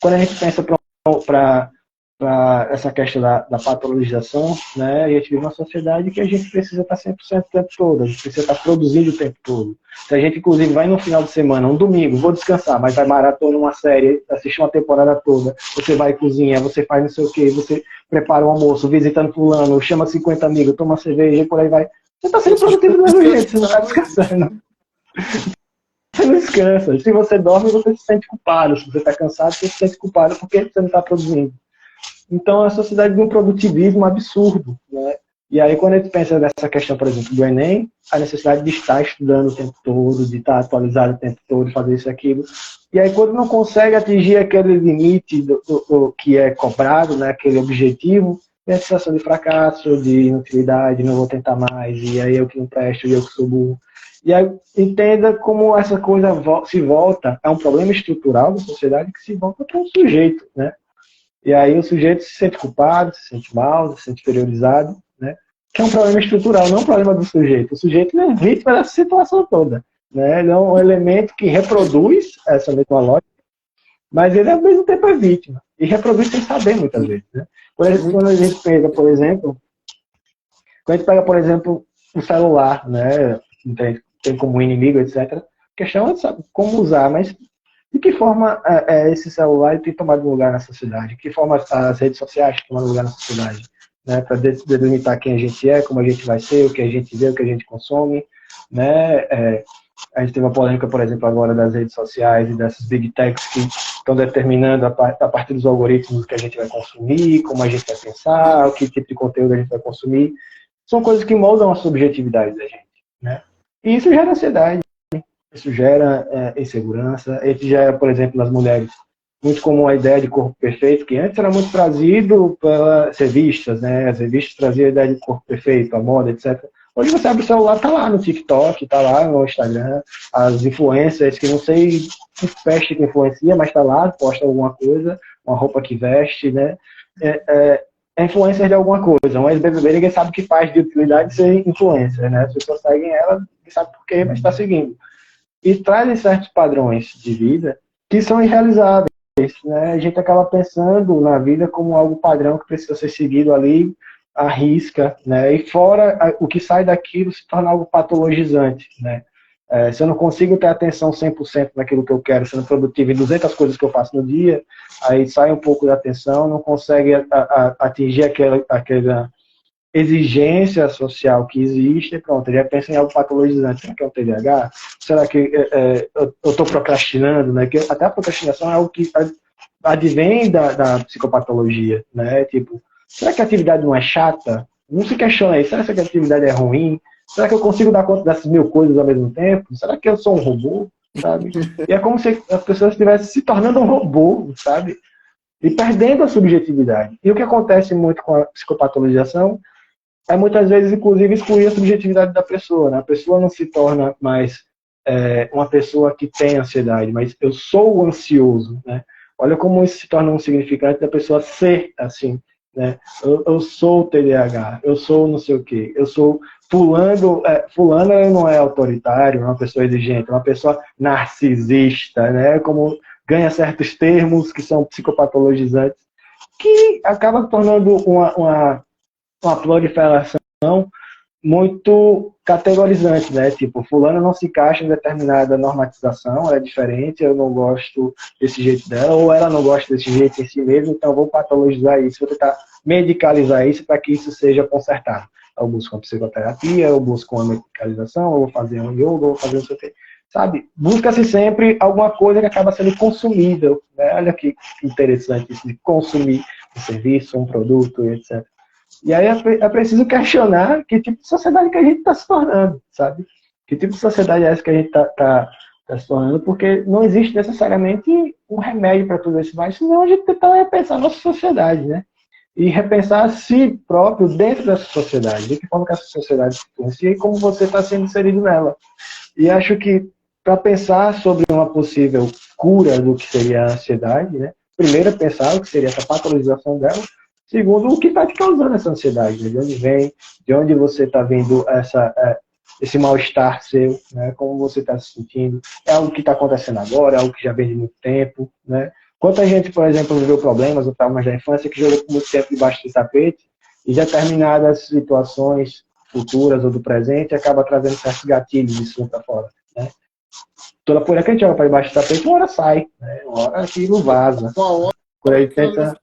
Quando a gente pensa para essa questão da patologização, né? A gente vive uma sociedade que a gente precisa estar 100% o tempo todo, a gente precisa estar produzindo o tempo todo. Se a gente, inclusive, vai no final de semana, um domingo, vou descansar, mas vai maratona uma série, assistir uma temporada toda, você vai e cozinha, você faz não sei o quê, você prepara um almoço, visitando fulano, chama 50 amigos, toma cerveja e por aí vai. Você está sendo produtivo do mesmo jeito, você não está descansando. Você não descansa. Se você dorme, você se sente culpado. Se você está cansado, você se sente culpado porque você não está produzindo. Então, é a sociedade de um produtivismo absurdo, né? E aí, quando a gente pensa nessa questão, por exemplo, do Enem, a necessidade de estar estudando o tempo todo, de estar atualizado o tempo todo, fazer isso e aquilo. E aí, quando não consegue atingir aquele limite do que é cobrado, né, aquele objetivo, tem a sensação de fracasso, de inutilidade, não vou tentar mais, e aí eu que não presto, e eu que sou burro. E aí, entenda como essa coisa se volta, é um problema estrutural da sociedade que se volta para um sujeito, né? E aí o sujeito se sente culpado, se sente mal, se sente superiorizado, né? Que é um problema estrutural, não um problema do sujeito. O sujeito é vítima dessa situação toda, né? Ele é um elemento que reproduz essa mesma lógica, mas ele ao mesmo tempo é vítima. E reproduz sem saber muitas vezes, né? Quando a gente pega, por exemplo, o celular, né? Tem como inimigo, etc. A questão é saber como usar, mas de que forma esse celular tem tomado lugar na sociedade? De que forma as redes sociais têm tomado lugar na sociedade? Né? Para delimitar quem a gente é, como a gente vai ser, o que a gente vê, o que a gente consome. Né? A gente teve uma polêmica, por exemplo, agora das redes sociais e dessas big techs que estão determinando a partir dos algoritmos que a gente vai consumir, como a gente vai pensar, o que tipo de conteúdo a gente vai consumir. São coisas que moldam a subjetividade da gente, né? E isso gera ansiedade, isso gera insegurança, isso gera, por exemplo, nas mulheres, muito comum a ideia de corpo perfeito, que antes era muito trazido pelas revistas, né? As revistas traziam a ideia de corpo perfeito, a moda, etc. Hoje você abre o celular, tá lá no TikTok, tá lá no Instagram, as influências, que não sei que peste que influencia, mas tá lá, posta alguma coisa, uma roupa que veste, né? É influencer de alguma coisa. Um ex-BBB, ninguém sabe o que faz de utilidade ser influencer, né? As pessoas seguem ela, ninguém sabe por quê, mas está seguindo. E trazem certos padrões de vida que são irrealizáveis, né? A gente acaba pensando na vida como algo padrão que precisa ser seguido ali à risca, né? E fora o que sai daquilo se torna algo patologizante, né? Se eu não consigo ter atenção 100% naquilo que eu quero, sendo produtivo em 200 coisas que eu faço no dia, aí sai um pouco da atenção, não consegue atingir aquela exigência social que existe, pronto, ele já pensa em algo patologizante. Será que é um TDAH? Será que eu estou procrastinando? Né? Que até a procrastinação é algo que advém da psicopatologia, né? Tipo, será que a atividade não é chata? Não se questiona isso. Será que a atividade é ruim? Será que eu consigo dar conta dessas 1000 coisas ao mesmo tempo? Será que eu sou um robô? Sabe? E é como se as pessoas estivessem se tornando um robô, sabe? E perdendo a subjetividade. E o que acontece muito com a psicopatologização é muitas vezes, inclusive, excluir a subjetividade da pessoa. Né? A pessoa não se torna mais uma pessoa que tem ansiedade, mas eu sou ansioso. Né? Olha como isso se torna um significante da pessoa ser assim. Né? Eu sou TDAH, eu sou não sei o quê, eu sou fulano. Fulano não é autoritário, é uma pessoa exigente, é uma pessoa narcisista, né? Como ganha certos termos que são psicopatologizantes, que acaba tornando uma proliferação muito categorizante, né? Tipo, fulano não se encaixa em determinada normatização, ela é diferente, eu não gosto desse jeito dela, ou ela não gosta desse jeito em si mesmo, então eu vou patologizar isso, vou tentar medicalizar isso para que isso seja consertado. Eu busco uma psicoterapia, eu busco uma medicalização, eu vou fazer um yoga, eu vou fazer não sei o quê. Sabe? Busca-se sempre alguma coisa que acaba sendo consumível. Né? Olha que interessante isso de consumir um serviço, um produto, etc. E aí é preciso questionar que tipo de sociedade que a gente está se tornando, sabe? Que tipo de sociedade é essa que a gente está se tornando, porque não existe necessariamente um remédio para tudo isso, mas senão a gente tentar repensar a nossa sociedade, né? E repensar a si próprio dentro dessa sociedade, de que forma que essa sociedade se influencia e como você está sendo inserido nela. E acho que para pensar sobre uma possível cura do que seria a ansiedade, né? Primeiro é pensar o que seria essa patologização dela. Segundo, o que está te causando essa ansiedade, né? De onde vem, de onde você está vendo esse mal-estar seu, né? Como você está se sentindo. É algo que está acontecendo agora, é algo que já vem de muito tempo, né? Quanta gente, por exemplo, viveu problemas ou traumas da infância que jogou por muito tempo debaixo do tapete e determinadas situações futuras ou do presente acaba trazendo certos gatilhos disso para fora, né? Toda poeira que a gente joga para debaixo do tapete, uma hora sai, né? Uma hora aquilo vaza. Uma hora Por aí aquilo ali tenta...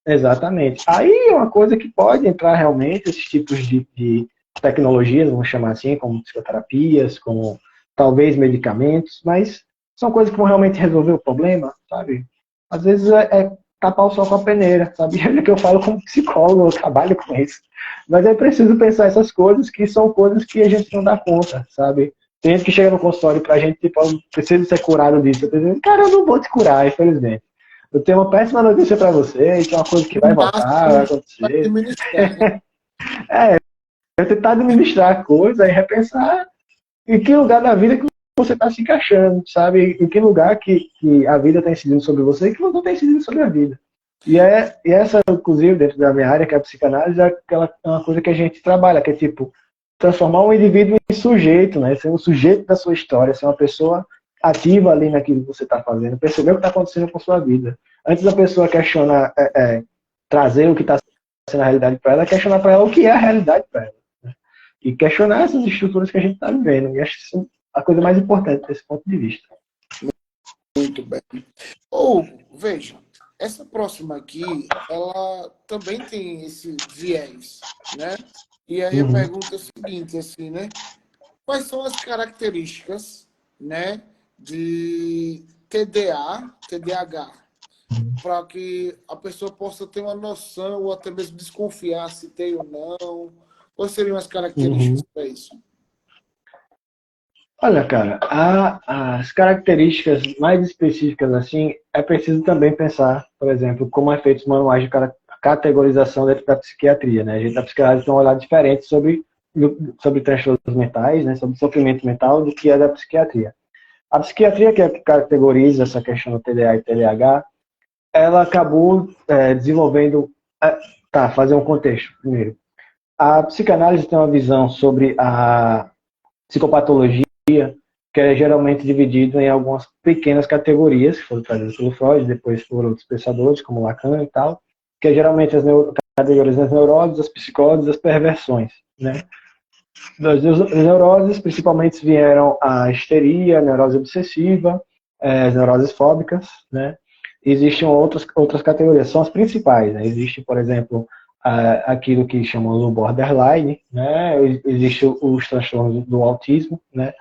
Exatamente. Aí é uma coisa que pode entrar realmente, esses tipos de tecnologias, vamos chamar assim, como psicoterapias, como talvez medicamentos, mas são coisas que vão realmente resolver o problema, sabe? Às vezes é tapar o sol com a peneira, sabe? Olha que eu falo como psicólogo, eu trabalho com isso. Mas é preciso pensar essas coisas que são coisas que a gente não dá conta, sabe? Tem gente que chega no consultório pra gente, tipo, eu preciso ser curado disso. Eu tô dizendo, cara, eu não vou te curar, infelizmente. Eu tenho uma péssima notícia para você, que é uma coisa que vai no voltar, vai máximo vai acontecer. administrar, né? É tentar administrar a coisa e repensar em que lugar da vida que você está se encaixando, sabe? Em que lugar que a vida está incidindo sobre você e que você está incidindo sobre a vida. E essa, inclusive, dentro da minha área, que é a psicanálise, é uma coisa que a gente trabalha, que é tipo, transformar um indivíduo em sujeito, né? Ser um sujeito da sua história, ser uma pessoa ativa ali naquilo que você está fazendo, perceber o que está acontecendo com a sua vida. Antes da pessoa questionar, trazer o que está sendo a realidade para ela, questionar para ela o que é a realidade para ela. Né? E questionar essas estruturas que a gente está vivendo. E acho que isso é a coisa mais importante desse ponto de vista. Muito bem. Ou, veja, essa próxima aqui, ela também tem esse viés, né? E aí a pergunta é a seguinte, assim, né? Quais são as características, né, de TDAH, para que a pessoa possa ter uma noção ou até mesmo desconfiar se tem ou não? Quais seriam as características para isso? Olha, cara, as características mais específicas, assim, é preciso também pensar, por exemplo, como é feito os manuais de categorização dentro da psiquiatria, né? A gente da psiquiatria tem um olhar diferente sobre transtornos mentais, né? Sobre sofrimento mental, do que é da psiquiatria. A psiquiatria, que é a que categoriza essa questão do TDA e TDAH, ela acabou desenvolvendo... fazer um contexto primeiro. A psicanálise tem uma visão sobre a psicopatologia, que é geralmente dividido em algumas pequenas categorias, que foram trazidas pelo Freud, depois por outros pensadores, como Lacan e tal, que é geralmente as categorias das neuroses, as psicoses, as perversões, né? Das neuroses, principalmente vieram a histeria, a neurose obsessiva, as neuroses fóbicas, né? Existem outras categorias, são as principais, né? Existe, por exemplo, aquilo que chamam do borderline, né? Existe os transtornos do autismo, né?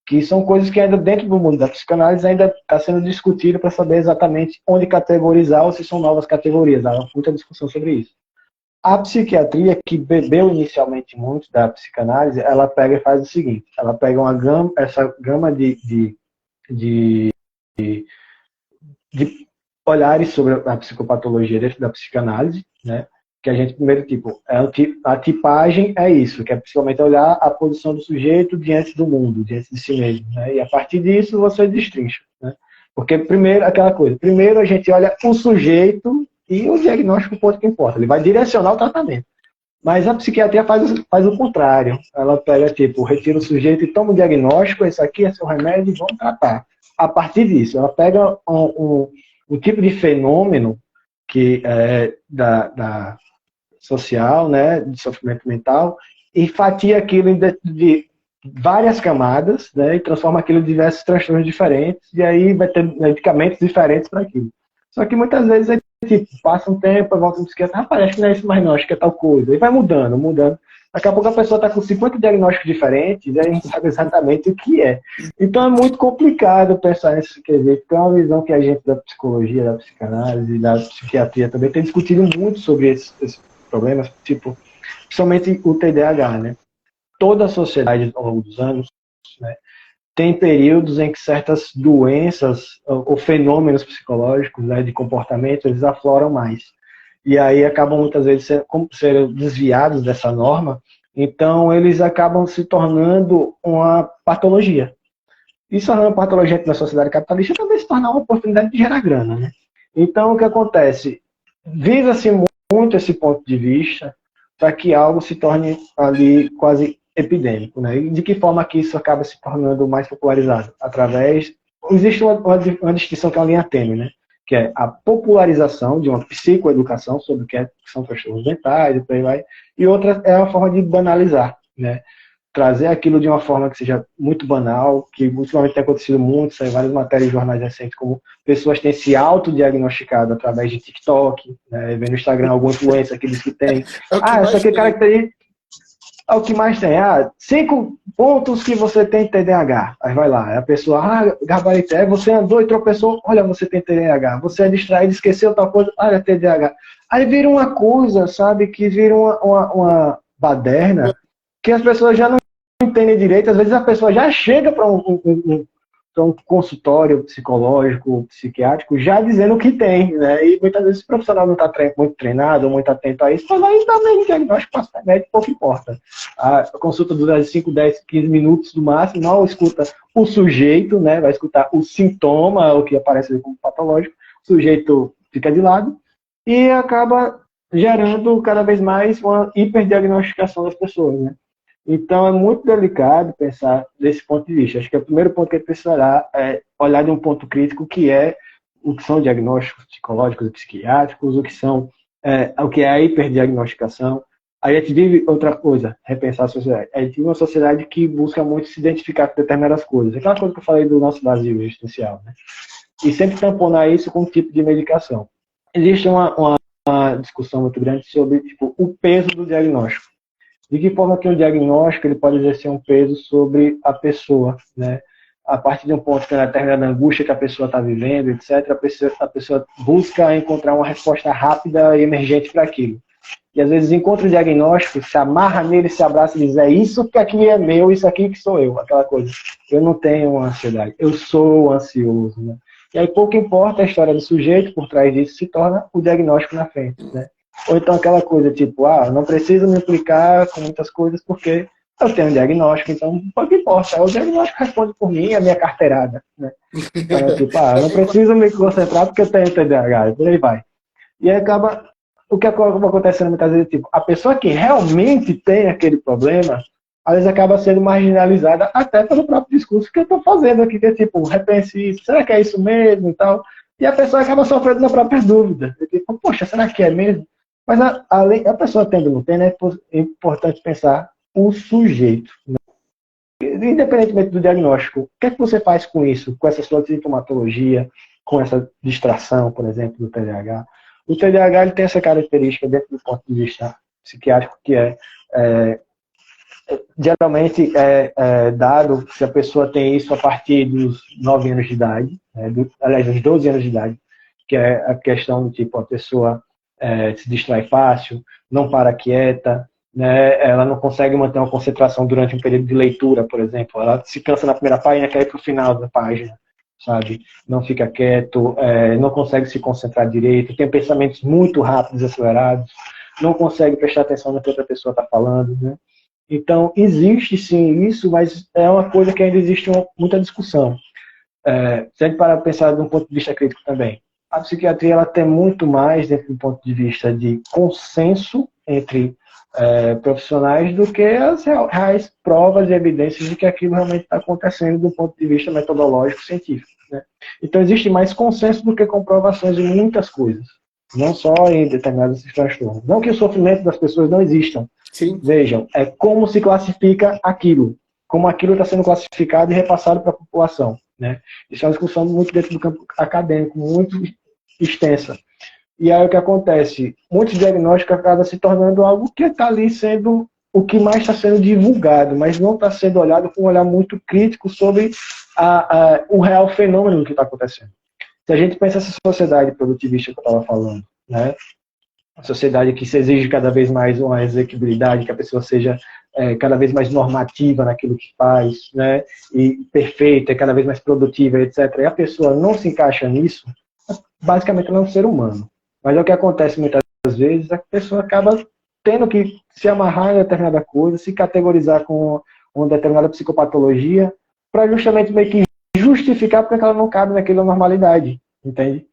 Que são coisas que ainda dentro do mundo da psicanálise ainda está sendo discutido para saber exatamente onde categorizar ou se são novas categorias. Há muita discussão sobre isso. A psiquiatria, que bebeu inicialmente muito da psicanálise, ela pega e faz o seguinte: ela pega essa gama de, de olhares sobre a psicopatologia dentro da psicanálise, né? Que a gente, primeiro, a tipagem é isso, que é principalmente olhar a posição do sujeito diante do mundo, diante de si mesmo, né? E a partir disso você destrincha, né? Porque primeiro, aquela coisa, primeiro a gente olha o sujeito e o diagnóstico, o ponto que importa, ele vai direcionar o tratamento. Mas a psiquiatria faz o contrário, ela pega, retira o sujeito e toma o diagnóstico, esse aqui é seu remédio e vamos tratar. A partir disso, ela pega um tipo de fenômeno que é da social, né, de sofrimento mental, e fatia aquilo de várias camadas, né, e transforma aquilo em diversos transtornos diferentes, e aí vai ter medicamentos diferentes para aquilo. Só que muitas vezes passa um tempo, volta no psiquiatra, rapaz, acho que não é isso mais não, acho que é tal coisa, e vai mudando. Daqui a pouco a pessoa está com 50 diagnósticos diferentes, e a gente sabe exatamente o que é. Então é muito complicado pensar nesse quesito. Então é uma visão que a gente da psicologia, da psicanálise, da psiquiatria também tem discutido muito sobre esses problemas, principalmente o TDAH, né? Toda a sociedade ao longo dos anos, né, tem períodos em que certas doenças ou fenômenos psicológicos, né, de comportamento, eles afloram mais. E aí acabam muitas vezes sendo desviados dessa norma, então eles acabam se tornando uma patologia. E se tornando uma patologia na sociedade capitalista também se torna uma oportunidade de gerar grana, né? Então o que acontece? Visa-se muito esse ponto de vista para que algo se torne ali quase epidêmico, né? E de que forma que isso acaba se tornando mais popularizado? Existe uma distinção que é uma linha tênue, né? Que é a popularização de uma psicoeducação sobre o que são transtornos mentais e por aí vai, e outra é a forma de banalizar, né? Trazer aquilo de uma forma que seja muito banal, que ultimamente tem acontecido muito, saiu várias matérias de jornais recentes, como pessoas têm se autodiagnosticado através de TikTok, né, vendo no Instagram algum influencer que diz que tem. É o que Essa mais aqui é tem. característica. É o que mais tem. 5 pontos que você tem TDAH. Aí vai lá, a pessoa, gabarito, você andou e tropeçou, olha, você tem TDAH. Você é distraído, esqueceu tal coisa, olha, TDAH. Aí vira uma coisa, sabe, que vira uma baderna, que as pessoas já não entendem direito. Às vezes a pessoa já chega para um consultório psicológico, psiquiátrico, já dizendo o que tem, né? E muitas vezes o profissional não está muito treinado, muito atento a isso, mas vai dar mesmo diagnóstico, passa remédio, pouco importa. A consulta dura 5, 10, 15 minutos no máximo, mal escuta o sujeito, né? Vai escutar o sintoma, o que aparece como patológico, o sujeito fica de lado e acaba gerando cada vez mais uma hiperdiagnosticação das pessoas, né? Então, é muito delicado pensar desse ponto de vista. Acho que o primeiro ponto que a gente precisa olhar é olhar de um ponto crítico, que é o que são diagnósticos psicológicos e psiquiátricos, o que é a hiperdiagnosticação. A gente vive outra coisa, repensar a sociedade. A gente vive uma sociedade que busca muito se identificar com determinadas coisas. Aquela coisa que eu falei do nosso vazio existencial, né? E sempre tamponar isso com um tipo de medicação. Existe uma discussão muito grande sobre o peso do diagnóstico. De que forma que o diagnóstico ele pode exercer um peso sobre a pessoa, né? a partir de um ponto que é uma determinada angústia que a pessoa está vivendo, etc., a pessoa busca encontrar uma resposta rápida e emergente para aquilo. E às vezes encontra o diagnóstico, se amarra nele, se abraça e diz, é isso que aqui é meu, isso aqui que sou eu, aquela coisa. Eu não tenho ansiedade, eu sou ansioso, né? E aí pouco importa a história do sujeito, por trás disso se torna o diagnóstico na frente, né? Ou então aquela coisa tipo, não preciso me implicar com muitas coisas porque eu tenho um diagnóstico, então pouco importa, o diagnóstico responde por mim, a minha carteirada, né? Então, tipo, eu não preciso me concentrar porque eu tenho TDAH, e por aí vai. E aí acaba, o que acaba acontecendo muitas vezes, tipo, a pessoa que realmente tem aquele problema, às vezes acaba sendo marginalizada até pelo próprio discurso que eu estou fazendo aqui, que é tipo, repense isso, será que é isso mesmo e tal? E a pessoa acaba sofrendo na própria dúvida. Tipo, poxa, será que é mesmo? Mas a pessoa tendo ou não tem, né, é importante pensar o sujeito. Né? Independentemente do diagnóstico, o que é que você faz com isso, com essa sua sintomatologia, com essa distração, por exemplo, do TDAH? O TDAH ele tem essa característica dentro do ponto de vista psiquiátrico que geralmente é dado se a pessoa tem isso a partir dos 9 anos de idade, aliás, dos 12 anos de idade, que é a questão do tipo, a pessoa se distrai fácil, não para quieta, né, ela não consegue manter uma concentração durante um período de leitura, por exemplo, ela se cansa na primeira página e quer ir para o final da página, sabe? Não fica quieto, não consegue se concentrar direito, tem pensamentos muito rápidos e acelerados, não consegue prestar atenção no que outra pessoa está falando, né? Então, existe sim isso, mas é uma coisa que ainda existe muita discussão. Se a gente parar para pensar de um ponto de vista crítico também, a psiquiatria ela tem muito mais dentro do ponto de vista de consenso entre profissionais do que as reais provas e evidências de que aquilo realmente está acontecendo do ponto de vista metodológico científico. Né? Então, existe mais consenso do que comprovações de muitas coisas, não só em determinados transtornos. Não que o sofrimento das pessoas não existam. Sim. Vejam, é como se classifica aquilo, como aquilo está sendo classificado e repassado para a população. Né? Isso é uma discussão muito dentro do campo acadêmico, muito extensa. E aí o que acontece? Muitos diagnósticos acabam se tornando algo que está ali sendo o que mais está sendo divulgado, mas não está sendo olhado com um olhar muito crítico sobre o real fenômeno que está acontecendo. Se a gente pensa essa sociedade produtivista que eu estava falando, né? A sociedade que se exige cada vez mais uma execuibilidade, que a pessoa seja cada vez mais normativa naquilo que faz, né? E perfeita, cada vez mais produtiva, etc. E a pessoa não se encaixa nisso, basicamente ela é um ser humano. Mas é o que acontece muitas vezes, a pessoa acaba tendo que se amarrar em determinada coisa, se categorizar com uma determinada psicopatologia, para justamente meio que justificar porque ela não cabe naquela normalidade, entende?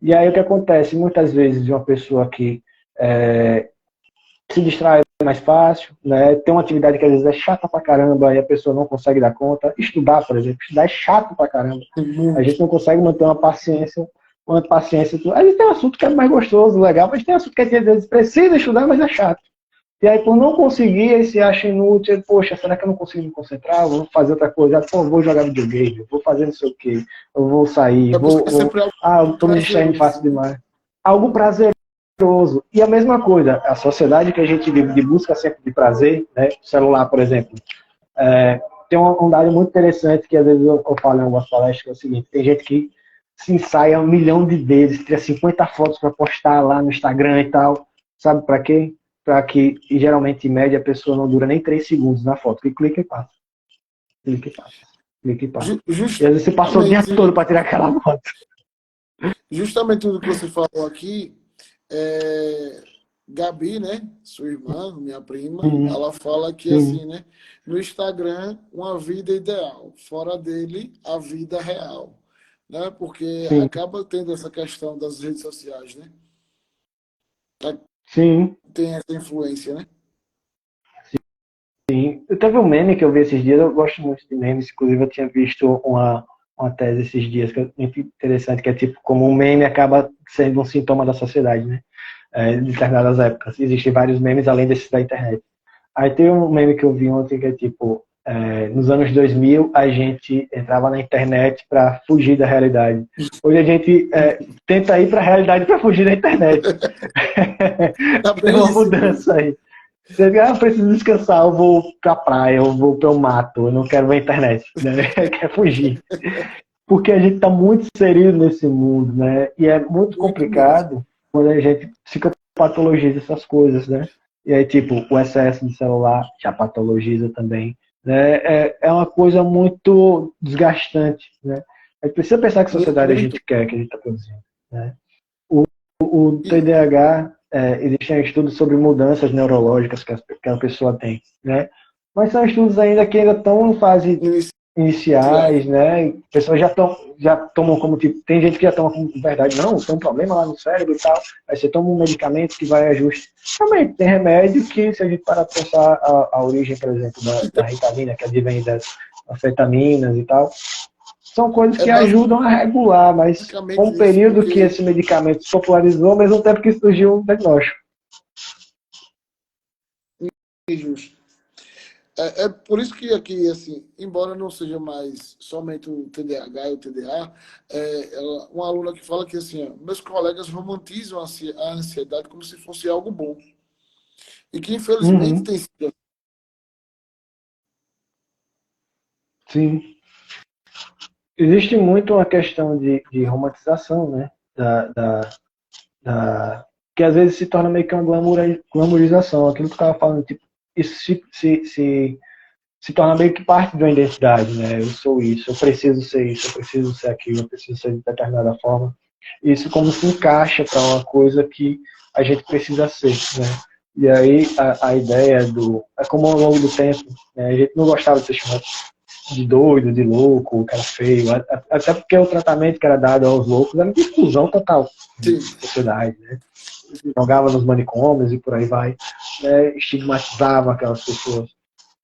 E aí o que acontece? Muitas vezes de uma pessoa que se distrai mais fácil, né? Tem uma atividade que às vezes é chata pra caramba e a pessoa não consegue dar conta. Estudar, por exemplo, estudar é chato pra caramba. A gente não consegue manter uma paciência. A gente tem um assunto que é mais gostoso, legal, mas tem assunto que às vezes precisa estudar, mas é chato. E aí, por não conseguir, aí se acha inútil, poxa, será que eu não consigo me concentrar? Eu vou fazer outra coisa, vou jogar videogame, vou fazer não sei o quê, eu vou sair, eu tô me distraindo fácil demais. Algo prazeroso. E a mesma coisa, a sociedade que a gente vive de busca sempre de prazer, né? O celular, por exemplo, tem um dado muito interessante que às vezes eu falo em algumas palestras, que é o seguinte, tem gente que se ensaia 1 milhão de vezes, tira 50 fotos para postar lá no Instagram e tal. Sabe para quê? Para que, e geralmente, em média, a pessoa não dura nem 3 segundos na foto. Que clica e passa. Clica e passa. Clica e passa. E às vezes você passou o dia todo para tirar aquela foto. Justamente tudo que você falou aqui, Gabi, né? Sua irmã, minha prima, ela fala que assim, né? No Instagram, uma vida ideal. Fora dele, a vida real. Né? Porque acaba tendo essa questão das redes sociais, né? Sim. Tem essa influência, né? Sim. Eu teve um meme que eu vi esses dias, eu gosto muito de memes, inclusive eu tinha visto uma tese esses dias, que é muito interessante, que é tipo, como um meme acaba sendo um sintoma da sociedade, né? Em determinadas épocas. Existem vários memes além desses da internet. Aí tem um meme que eu vi ontem que é tipo, nos anos 2000 a gente entrava na internet para fugir da realidade. Hoje a gente tenta ir para a realidade para fugir da internet. Tem uma mudança aí. Você diz, eu preciso descansar, eu vou pra praia, eu vou pro mato, eu não quero ver a internet, né? Quer fugir. Porque a gente está muito inserido nesse mundo, né? E é muito Muito mesmo. complicado quando a gente fica patologiza essas coisas, né? E aí, tipo, o excesso de celular já patologiza também, né? É uma coisa muito desgastante, né? A gente precisa pensar que sociedade a Muito. gente quer, que a gente está produzindo, né? O E TDAH, existem estudos sobre mudanças neurológicas que a pessoa tem, né? Mas são estudos ainda que ainda estão em fase iniciais. iniciais, né? Pessoas já tomam como tipo, tem gente que já toma como verdade, não, tem um problema lá no cérebro e tal, aí você toma um medicamento que vai ajuste. Também tem remédio que, se a gente parar para pensar a origem, por exemplo, da Ritalina, que advém das anfetaminas e tal, são coisas É que ajudam a regular, mas com basicamente um isso, período que porque esse medicamento se popularizou, ao mesmo tempo que surgiu um diagnóstico. justo. É por isso que aqui, assim, embora não seja mais somente o TDAH e o TDA, uma aluna que fala que, assim, ó, meus colegas romantizam a ansiedade como se fosse algo bom. E que, infelizmente, Uhum, tem sido. sim. Existe muito uma questão de romantização, né? Que às vezes se torna meio que uma glamourização. Aquilo que eu estava falando, tipo, isso se torna meio que parte de uma identidade, né? Eu sou isso, eu preciso ser isso, eu preciso ser aquilo, eu preciso ser de determinada forma. Isso como se encaixa para uma coisa que a gente precisa ser, né? E aí a ideia é como ao longo do tempo, né? A gente não gostava de ser chamado de doido, de louco, cara feio, até porque o tratamento que era dado aos loucos era de exclusão total Sim, da sociedade, né? Jogava nos manicômios e por aí vai, né? Estigmatizava aquelas pessoas.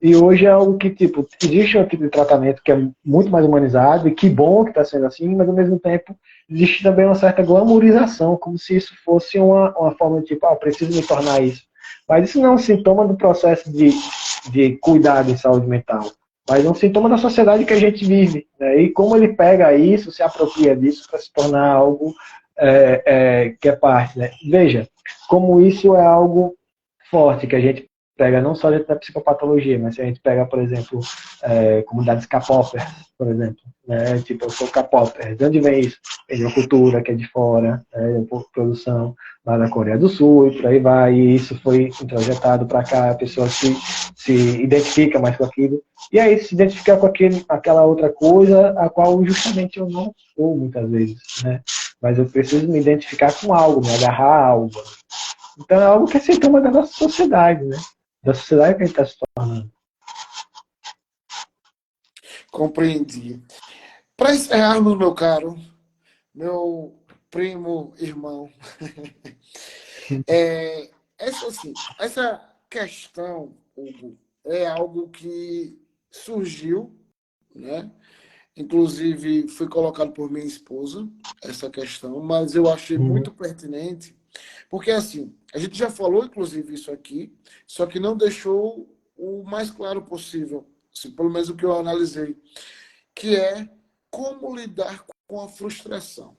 E hoje é algo que, tipo, existe um tipo de tratamento que é muito mais humanizado, e que bom que está sendo assim, mas ao mesmo tempo existe também uma certa glamourização, como se isso fosse uma forma de, tipo, preciso me tornar isso. Mas isso não é um sintoma do processo de cuidado em saúde mental, mas é um sintoma da sociedade que a gente vive, né? E como ele pega isso, se apropria disso para se tornar algo que é parte, né? Veja, como isso é algo forte, que a gente pega não só dentro da psicopatologia, mas se a gente pega, por exemplo, comunidades K-popers, por exemplo, né? Tipo, eu sou K-popper, de onde vem isso? Vem de uma cultura que é de fora, né? Produção lá da Coreia do Sul e por aí vai, e isso foi introjetado para cá, a pessoa se identifica mais com aquilo, e aí se identificar com aquela outra coisa, a qual justamente eu não sou muitas vezes, né? Mas eu preciso me identificar com algo, me agarrar a algo. Então é algo que é sintoma da nossa sociedade, né? Da sociedade que a gente está se tornando. compreendi. Para encerrarmos, meu caro, meu primo, irmão, essa questão, Hugo, é algo que surgiu, né? Inclusive, foi colocado por minha esposa, essa questão, mas eu achei Uhum, muito pertinente, porque assim, a gente já falou, inclusive, isso aqui, só que não deixou o mais claro possível, assim, pelo menos o que eu analisei, que é como lidar com a frustração.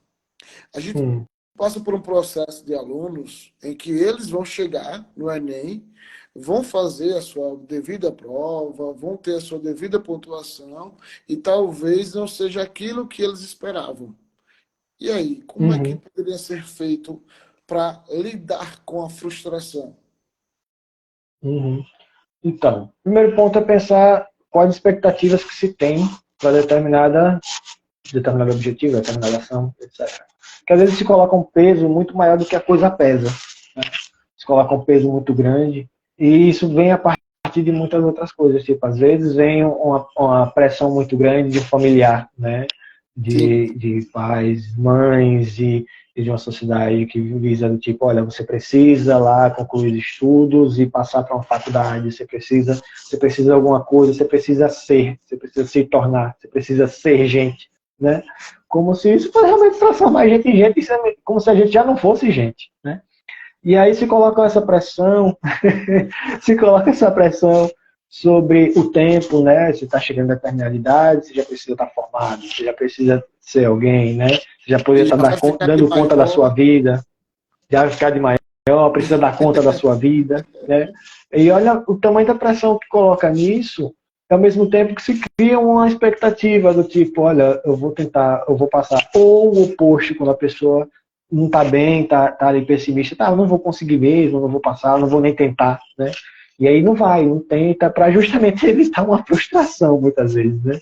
A gente uhum, passa por um processo de alunos em que eles vão chegar no Enem, vão fazer a sua devida prova, vão ter a sua devida pontuação e talvez não seja aquilo que eles esperavam. E aí, como é que uhum, poderia ser feito para lidar com a frustração? uhum. Então, o primeiro ponto é pensar quais expectativas que se tem para determinado objetivo, determinada ação, etc. Porque às vezes se coloca um peso muito maior do que a coisa pesa. Né? Se coloca um peso muito grande e isso vem a partir de muitas outras coisas. Tipo, às vezes vem uma pressão muito grande de um familiar, né? Sim, De pais, mães e de uma sociedade que visa do tipo, olha, você precisa lá concluir os estudos e passar para uma faculdade, você precisa de alguma coisa, você precisa se tornar, você precisa ser gente, né? Como se isso fosse realmente transformar a gente em gente, como se a gente já não fosse gente, né? E aí se coloca essa pressão, se coloca essa pressão sobre o tempo, né? Você está chegando a determinada idade, você já precisa estar formado, você já precisa ser alguém, né? Você já poderia e estar já vai ficar de dando conta da sua maior. vida, já vai ficar de maior. precisa dar conta da sua vida, né? E olha o tamanho da pressão que coloca nisso, ao mesmo tempo que se cria uma expectativa do tipo, olha, eu vou tentar, eu vou passar, ou o oposto, quando a pessoa não está bem, tá ali pessimista, tá, eu não vou conseguir mesmo, não vou passar, não vou nem tentar, né? E aí não vai, não tenta, para justamente evitar uma frustração, muitas vezes, né?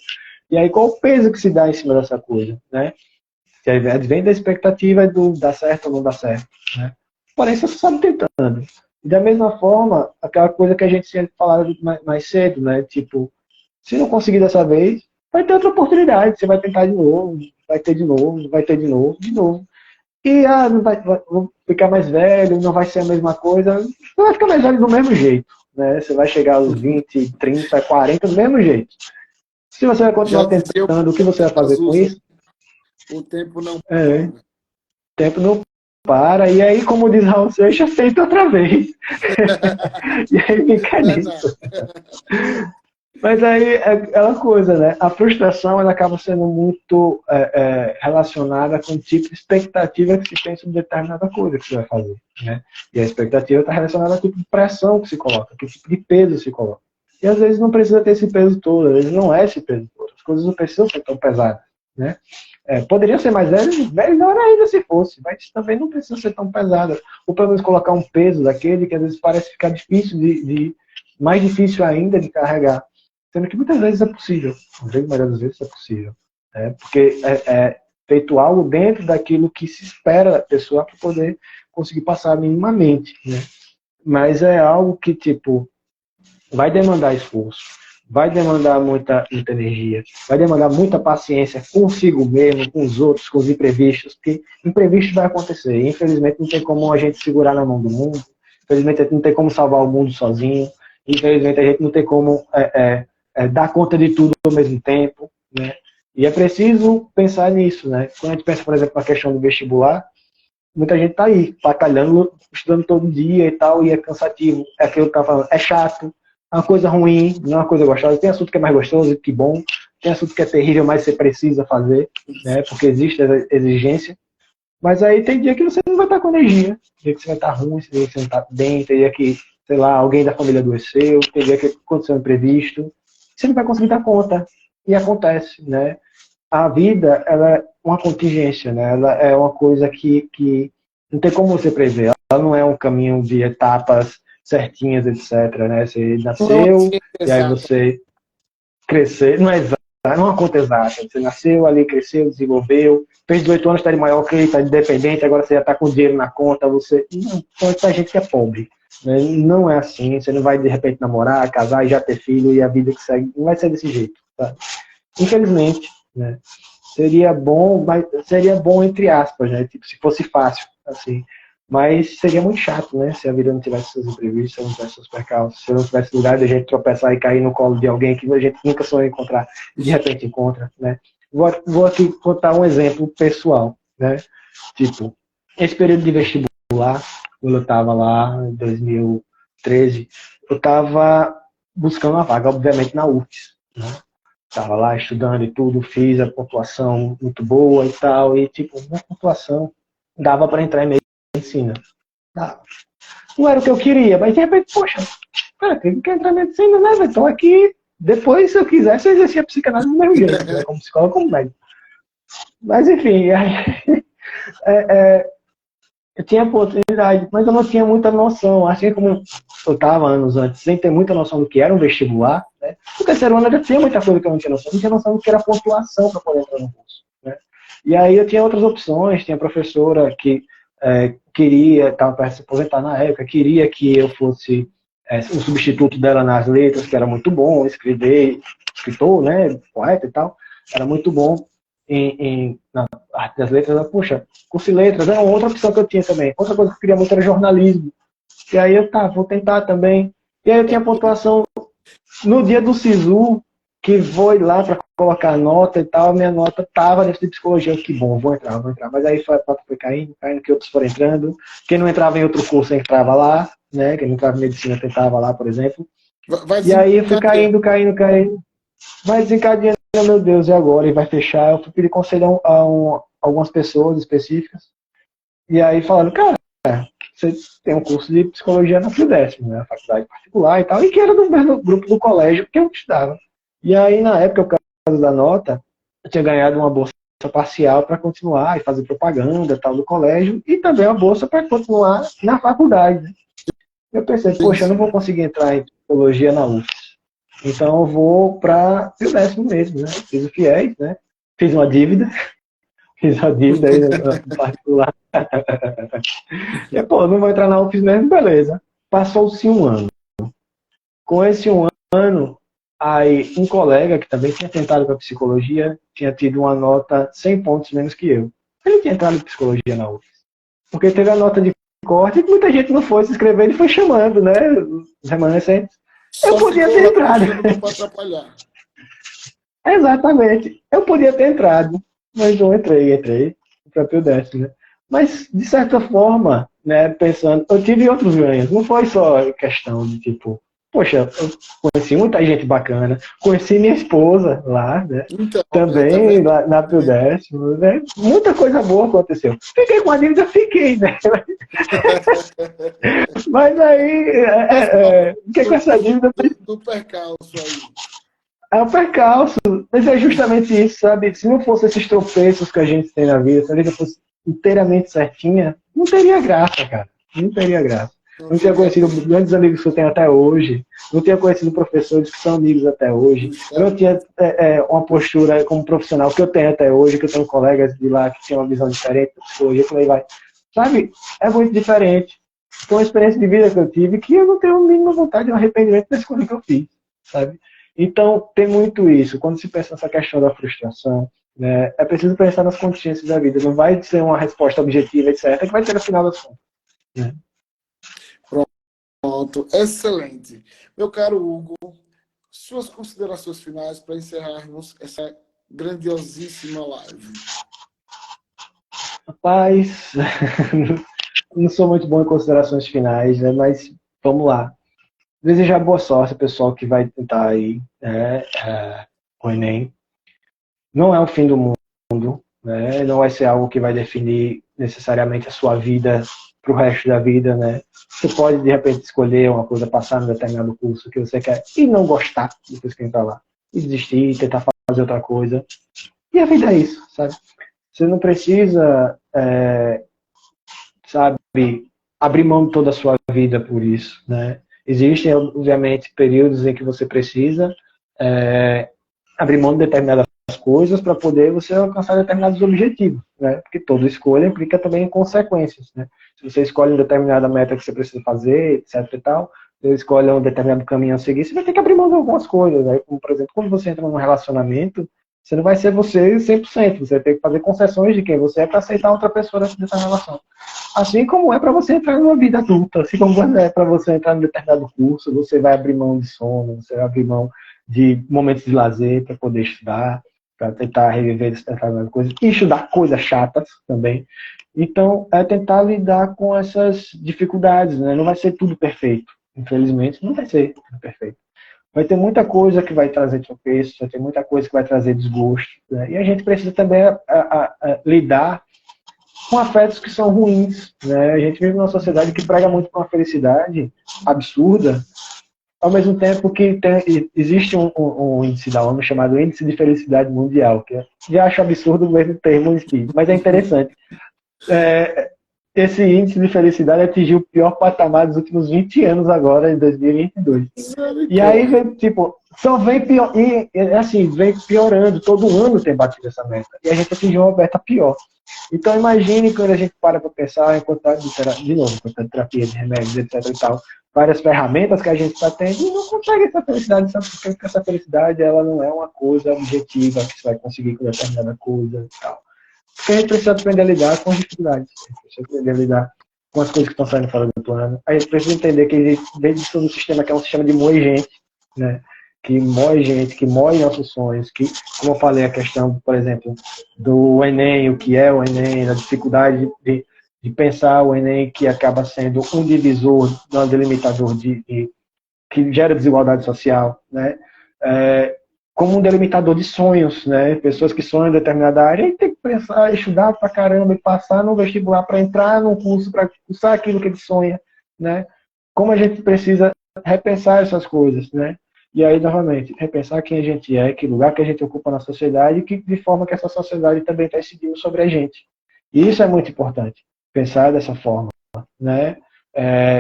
E aí qual o peso que se dá em cima dessa coisa, né? Que aí vem da expectativa do dar certo ou não dar certo, né? Porém, você sabe tentando. E da mesma forma, aquela coisa que a gente sempre falava mais cedo, né? Tipo, se não conseguir dessa vez, vai ter outra oportunidade, você vai tentar de novo, vai ter de novo, vai ter de novo, de novo. E não vou ficar mais velho, não vai ser a mesma coisa, você vai ficar mais velho do mesmo jeito, né? Você vai chegar aos 20, 30, 40 do mesmo jeito. Se você vai Já continuar dizia o tentando, o que você vai fazer com Cazuza, isso? o tempo não É, o para. tempo não para, e aí, como diz Raul Seixas, tenta outra vez. E aí fica Verdade. nisso. Mas aí é aquela coisa, né? A frustração ela acaba sendo muito relacionada com o tipo de expectativa que se tem sobre determinada coisa que você vai fazer, né? E a expectativa está relacionada ao tipo de pressão que se coloca, que tipo de peso se coloca. E às vezes não precisa ter esse peso todo, às vezes não é esse peso todo. As coisas não precisam ser tão pesadas, né? Poderiam ser mais velhos, melhor ainda se fosse, mas também não precisa ser tão pesada. Ou pelo menos colocar um peso daquele que às vezes parece ficar difícil mais difícil ainda de carregar. Sendo que muitas vezes é possível, a grande maioria das vezes é possível. Porque é feito algo dentro daquilo que se espera da pessoa para poder conseguir passar minimamente. Né? Mas é algo que, tipo, vai demandar esforço, vai demandar muita energia, vai demandar muita paciência consigo mesmo, com os outros, com os imprevistos, porque imprevisto vai acontecer. Infelizmente não tem como a gente segurar na mão do mundo, infelizmente a gente não tem como salvar o mundo sozinho, infelizmente a gente não tem como dar conta de tudo ao mesmo tempo, né? E é preciso pensar nisso, né? Quando a gente pensa, por exemplo, na questão do vestibular, muita gente tá aí, batalhando, estudando todo dia e tal, e é cansativo. É aquilo que eu tava falando, é chato, é uma coisa ruim, não é uma coisa gostosa. Tem assunto que é mais gostoso, que bom. Tem assunto que é terrível, mas você precisa fazer, né? Porque existe essa exigência. Mas aí tem dia que você não vai estar com energia, tem dia que você vai estar ruim, tem dia que você não está bem, tem dia que, sei lá, alguém da família adoeceu, tem dia que aconteceu um imprevisto. Você não vai conseguir dar conta. E acontece, né? A vida, ela é uma contingência, né? Ela é uma coisa que não tem como você prever. Ela não é um caminho de etapas certinhas, etc. Né? Você Não é uma nasceu, ciência e aí exata. você crescer, não é exato, não é uma conta exata. Você nasceu ali, cresceu, desenvolveu, fez 18 anos, está de maior que está independente, agora você já está com dinheiro na conta, você. Não, tem gente que é pobre. Né? Não é assim, você não vai de repente namorar, casar e já ter filho e a vida que segue. Não vai ser desse jeito. Tá? Infelizmente, né? Seria bom entre aspas, né? Tipo, se fosse fácil, assim. Mas seria muito chato, né? Se a vida não tivesse seus imprevistos, se eu não tivesse seus percalços, se eu não tivesse lugar de a gente tropeçar e cair no colo de alguém que a gente nunca sonhou encontrar e de repente encontra, né? Vou aqui contar um exemplo pessoal, né? Tipo, esse período de vestibular, quando eu estava lá em 2013, eu estava buscando uma vaga, obviamente, na UFES, né? Tava lá estudando e tudo, fiz a pontuação muito boa e tal, e tipo, minha pontuação dava para entrar em medicina. Não era o que eu queria, mas de repente, poxa, cara, tem que entrar em medicina, né, velho? Então aqui, depois, se eu quisesse, eu exercia psicanálise do mesmo jeito, né? Como psicólogo, como médico. Mas enfim, aí, eu tinha oportunidade, mas eu não tinha muita noção. Assim como eu estava anos antes, sem ter muita noção do que era um vestibular, né? No terceiro ano eu já tinha muita coisa que eu não tinha noção. Eu não tinha noção do que era pontuação para poder entrar no curso. Né? E aí eu tinha outras opções, tinha professora que queria, estava para se aposentar na época, queria que eu fosse o substituto dela nas letras, que era muito bom, escritor, né, poeta e tal, era muito bom na arte das letras. Puxa, curso de letras era outra opção que eu tinha também. Outra coisa que eu queria muito era jornalismo. E aí eu, vou tentar também. E aí eu tinha pontuação no dia do SISU, que foi lá para colocar nota e tal, a minha nota estava nesse de psicologia. Que bom, vou entrar. Mas aí foi caindo, que outros foram entrando. Quem não entrava em outro curso entrava lá, né? Quem não entrava em medicina tentava lá, por exemplo. Vai E aí eu fui desencadear. caindo. Vai desencadeando, meu Deus, e agora? E vai fechar. Eu fui pedir conselho a algumas pessoas específicas. E aí falaram, cara, você tem um curso de psicologia na FIUDESP, né? A faculdade particular e tal, e que era do mesmo grupo do colégio que eu estudava. E aí, na época, por causa da nota, eu tinha ganhado uma bolsa parcial para continuar e fazer propaganda tal do colégio, e também uma bolsa para continuar na faculdade, né? Eu pensei, poxa, eu não vou conseguir entrar em psicologia na UFS. Então eu vou para o décimo mesmo, né? Fiz o FIES, né? Fiz uma dívida, aí no particular. E, pô, não vou entrar na UFS mesmo, beleza. Passou-se um ano. Com esse um ano, aí um colega que também tinha tentado para psicologia tinha tido uma nota 100 pontos menos que eu. Ele tinha entrado em psicologia na UFS. Porque teve a nota de corte e muita gente não foi se inscrever, ele foi chamando, né? Os remanescentes. Eu Só podia ficou ter lá entrado. puxando para atrapalhar. Exatamente. Eu podia ter entrado, mas não entrei para o décimo, né? Mas, de certa forma, né, pensando, eu tive outros ganhos. Não foi só questão de, tipo, poxa, eu conheci muita gente bacana, conheci minha esposa lá, né? Então, tá Também vendo? lá na Pio Décimo, né? Muita coisa boa aconteceu. Fiquei com a dívida, fiquei, né? Mas aí, Faz parte fiquei com essa dívida. do percalço aí. É um percalço, mas é justamente isso, sabe? Se não fosse esses tropeços que a gente tem na vida, se a vida fosse inteiramente certinha, não teria graça, cara. Não teria graça. Não Não tinha teria conhecido grandes amigos que eu tenho até hoje, não tinha conhecido professores que são amigos até hoje, eu não tinha uma postura como profissional que eu tenho até hoje, que eu tenho colegas de lá que tinham uma visão diferente da psicologia, por aí vai. Sabe? É muito diferente. Foi uma experiência de vida que eu tive que eu não tenho a mínima vontade de um arrependimento da escolha que eu fiz, sabe? Então, tem muito isso. Quando se pensa nessa questão da frustração, né, é preciso pensar nas contingências da vida. Não vai ser uma resposta objetiva, etc., que vai ter no final das contas. Né? Pronto, excelente. Meu caro Hugo, suas considerações finais para encerrarmos essa grandiosíssima live. Rapaz, não sou muito bom em considerações finais, né, mas vamos lá. Desejar boa sorte ao pessoal que vai tentar aí, né, o Enem. Não é o fim do mundo, né? Não vai ser algo que vai definir necessariamente a sua vida para o resto da vida, né? Você pode, de repente, escolher uma coisa, passar num determinado curso que você quer e não gostar depois que entrar lá. E desistir, tentar fazer outra coisa. E a vida é isso, sabe? Você não precisa, sabe, abrir mão de toda a sua vida por isso, né? Existem, obviamente, períodos em que você precisa abrir mão de determinadas coisas para poder você alcançar determinados objetivos, né? Porque toda escolha implica também consequências, né? Se você escolhe uma determinada meta que você precisa fazer, etc e tal, você escolhe um determinado caminho a seguir, você vai ter que abrir mão de algumas coisas, né? Como, por exemplo, quando você entra num relacionamento, você não vai ser você 100%, você vai ter que fazer concessões de quem você é para aceitar outra pessoa nessa relação. Assim como é para você entrar numa vida adulta, assim como é para você entrar em determinado curso, você vai abrir mão de sono, você vai abrir mão de momentos de lazer para poder estudar, para tentar reviver determinadas coisas, e estudar coisas chatas também. Então, é tentar lidar com essas dificuldades, né? Não vai ser tudo perfeito, infelizmente, não vai ser tudo perfeito. Vai ter muita coisa que vai trazer tropeço, vai ter muita coisa que vai trazer desgosto, né? E a gente precisa também lidar com afetos que são ruins, né? A gente vive numa sociedade que prega muito com a felicidade absurda, ao mesmo tempo que existe um índice da ONU chamado Índice de Felicidade Mundial, que já acho absurdo o mesmo termo em si, mas é interessante. Esse índice de felicidade atingiu o pior patamar dos últimos 20 anos agora, em 2022. E aí, vem, tipo, só vem pior, e assim, vem piorando, todo ano tem batido essa meta. E a gente atingiu uma meta pior. Então imagine quando a gente para pensar em quantidade de novo, quantidade de terapia, de remédios, etc e tal, várias ferramentas que a gente está tendo e não consegue essa felicidade, sabe? Porque essa felicidade, ela não é uma coisa objetiva que você vai conseguir com determinada coisa e tal. Porque a gente precisa aprender a lidar com as dificuldades, a gente precisa aprender a lidar com as coisas que estão saindo fora do plano. A gente precisa entender que existe dentro de todo o sistema, que é um sistema de moer gente, né? Que moe gente, que moe nossos sonhos, que, como eu falei, a questão, por exemplo, do Enem, o que é o Enem, a dificuldade de pensar o Enem, que acaba sendo um divisor, um delimitador que gera desigualdade social, né? como um delimitador de sonhos, né? Pessoas que sonham em determinada área e tem que pensar, estudar pra caramba e passar no vestibular para entrar num curso, para cursar aquilo que ele sonha, né? Como a gente precisa repensar essas coisas, né? E aí, novamente, repensar quem a gente é, que lugar que a gente ocupa na sociedade e que, de forma que essa sociedade também está incidindo sobre a gente. E isso é muito importante, pensar dessa forma, né?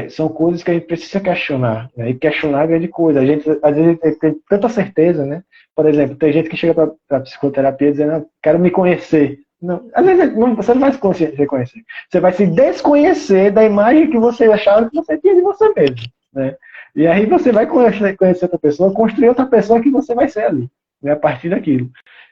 São coisas que a gente precisa questionar, né? E questionar é grande coisa. A gente, às vezes, tem tanta certeza, né? Por exemplo, tem gente que chega para a psicoterapia dizendo, ah, quero me conhecer. Não, às vezes você não vai se conhecer. Você vai se desconhecer da imagem que você achava que você tinha de você mesmo, né? E aí você vai conhecer outra pessoa, construir outra pessoa que você vai ser ali, né? A partir daquilo.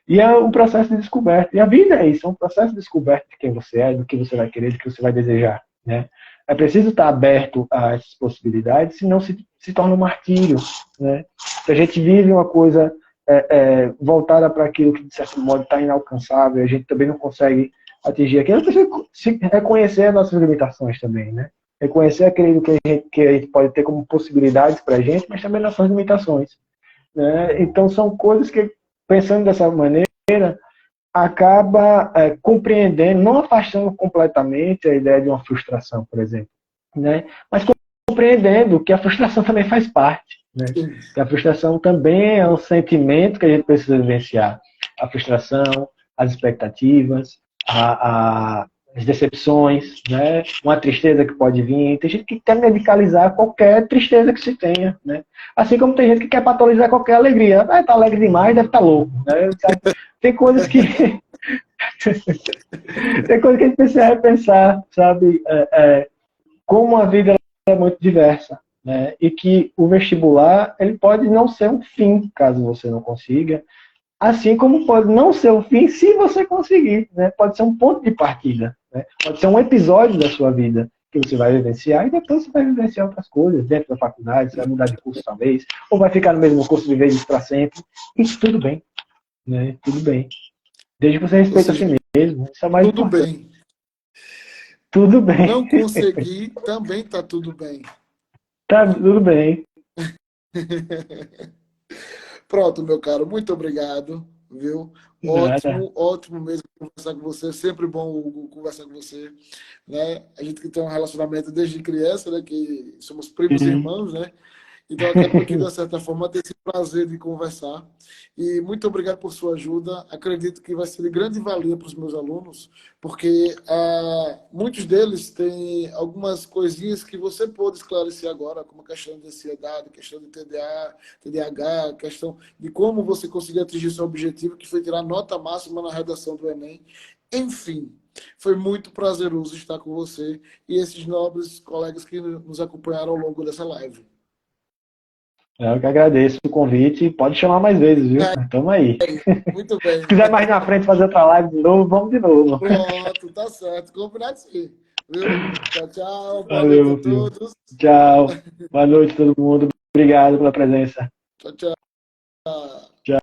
E é um processo de descoberta. E a vida é isso, é um processo de descoberta de quem você é, do que você vai querer, do que você vai desejar, né? É preciso estar aberto a essas possibilidades, senão se torna um martírio, né? Se a gente vive uma coisa voltada para aquilo que, de certo modo, está inalcançável, a gente também não consegue atingir aquilo, precisa reconhecer as nossas limitações também, né? Reconhecer aquilo que a gente pode ter como possibilidades para a gente, mas também nossas limitações, né? Então, são coisas que, pensando dessa maneira, acaba compreendendo, não afastando completamente a ideia de uma frustração, por exemplo, né? Mas compreendendo que a frustração também faz parte, né? Que a frustração também é um sentimento que a gente precisa vivenciar. A frustração, as expectativas, as decepções, né? Uma tristeza que pode vir. Tem gente que quer medicalizar qualquer tristeza que se tenha, né? Assim como tem gente que quer patologizar qualquer alegria. Vai estar alegre demais, deve estar louco, né? Tem coisas que tem coisas que a gente precisa repensar, sabe? Como a vida é muito diversa, né? E que o vestibular ele pode não ser um fim, caso você não consiga, assim como pode não ser um fim se você conseguir, né? Pode ser um ponto de partida, né? Pode ser um episódio da sua vida que você vai vivenciar e depois você vai vivenciar outras coisas dentro da faculdade, você vai mudar de curso talvez, ou vai ficar no mesmo curso de vez para sempre. Isso tudo bem, né? Tudo bem. Desde que você Ou respeite a si seja, mesmo, isso é o mais tudo importante. bem. Tudo bem. Não conseguir, também está tudo bem. Tá tudo bem. Pronto, meu caro, muito obrigado, viu? Nada. Ótimo, ótimo mesmo conversar com você. Sempre bom, Hugo, conversar com você, né? A gente que tem um relacionamento desde criança, né? Que somos primos e Sim. irmãos, né? Então, acaba que, de certa forma, ter esse prazer de conversar. E muito obrigado por sua ajuda. Acredito que vai ser de grande valia para os meus alunos, porque muitos deles têm algumas coisinhas que você pode esclarecer agora, como a questão de ansiedade, questão de TDA, TDAH, questão de como você conseguir atingir seu objetivo, que foi tirar nota máxima na redação do Enem. Enfim, foi muito prazeroso estar com você e esses nobres colegas que nos acompanharam ao longo dessa live. Eu que agradeço o convite. Pode chamar mais vezes, viu? Tamo aí. Muito bem. Se quiser mais na frente fazer outra live de novo, vamos de novo. Pronto, tá certo. Combinado sim. Viu? Tchau, tchau. Boa noite a Valeu, filho. todos. Tchau. Boa noite, todo mundo. Obrigado pela presença. Tchau, tchau. Tchau.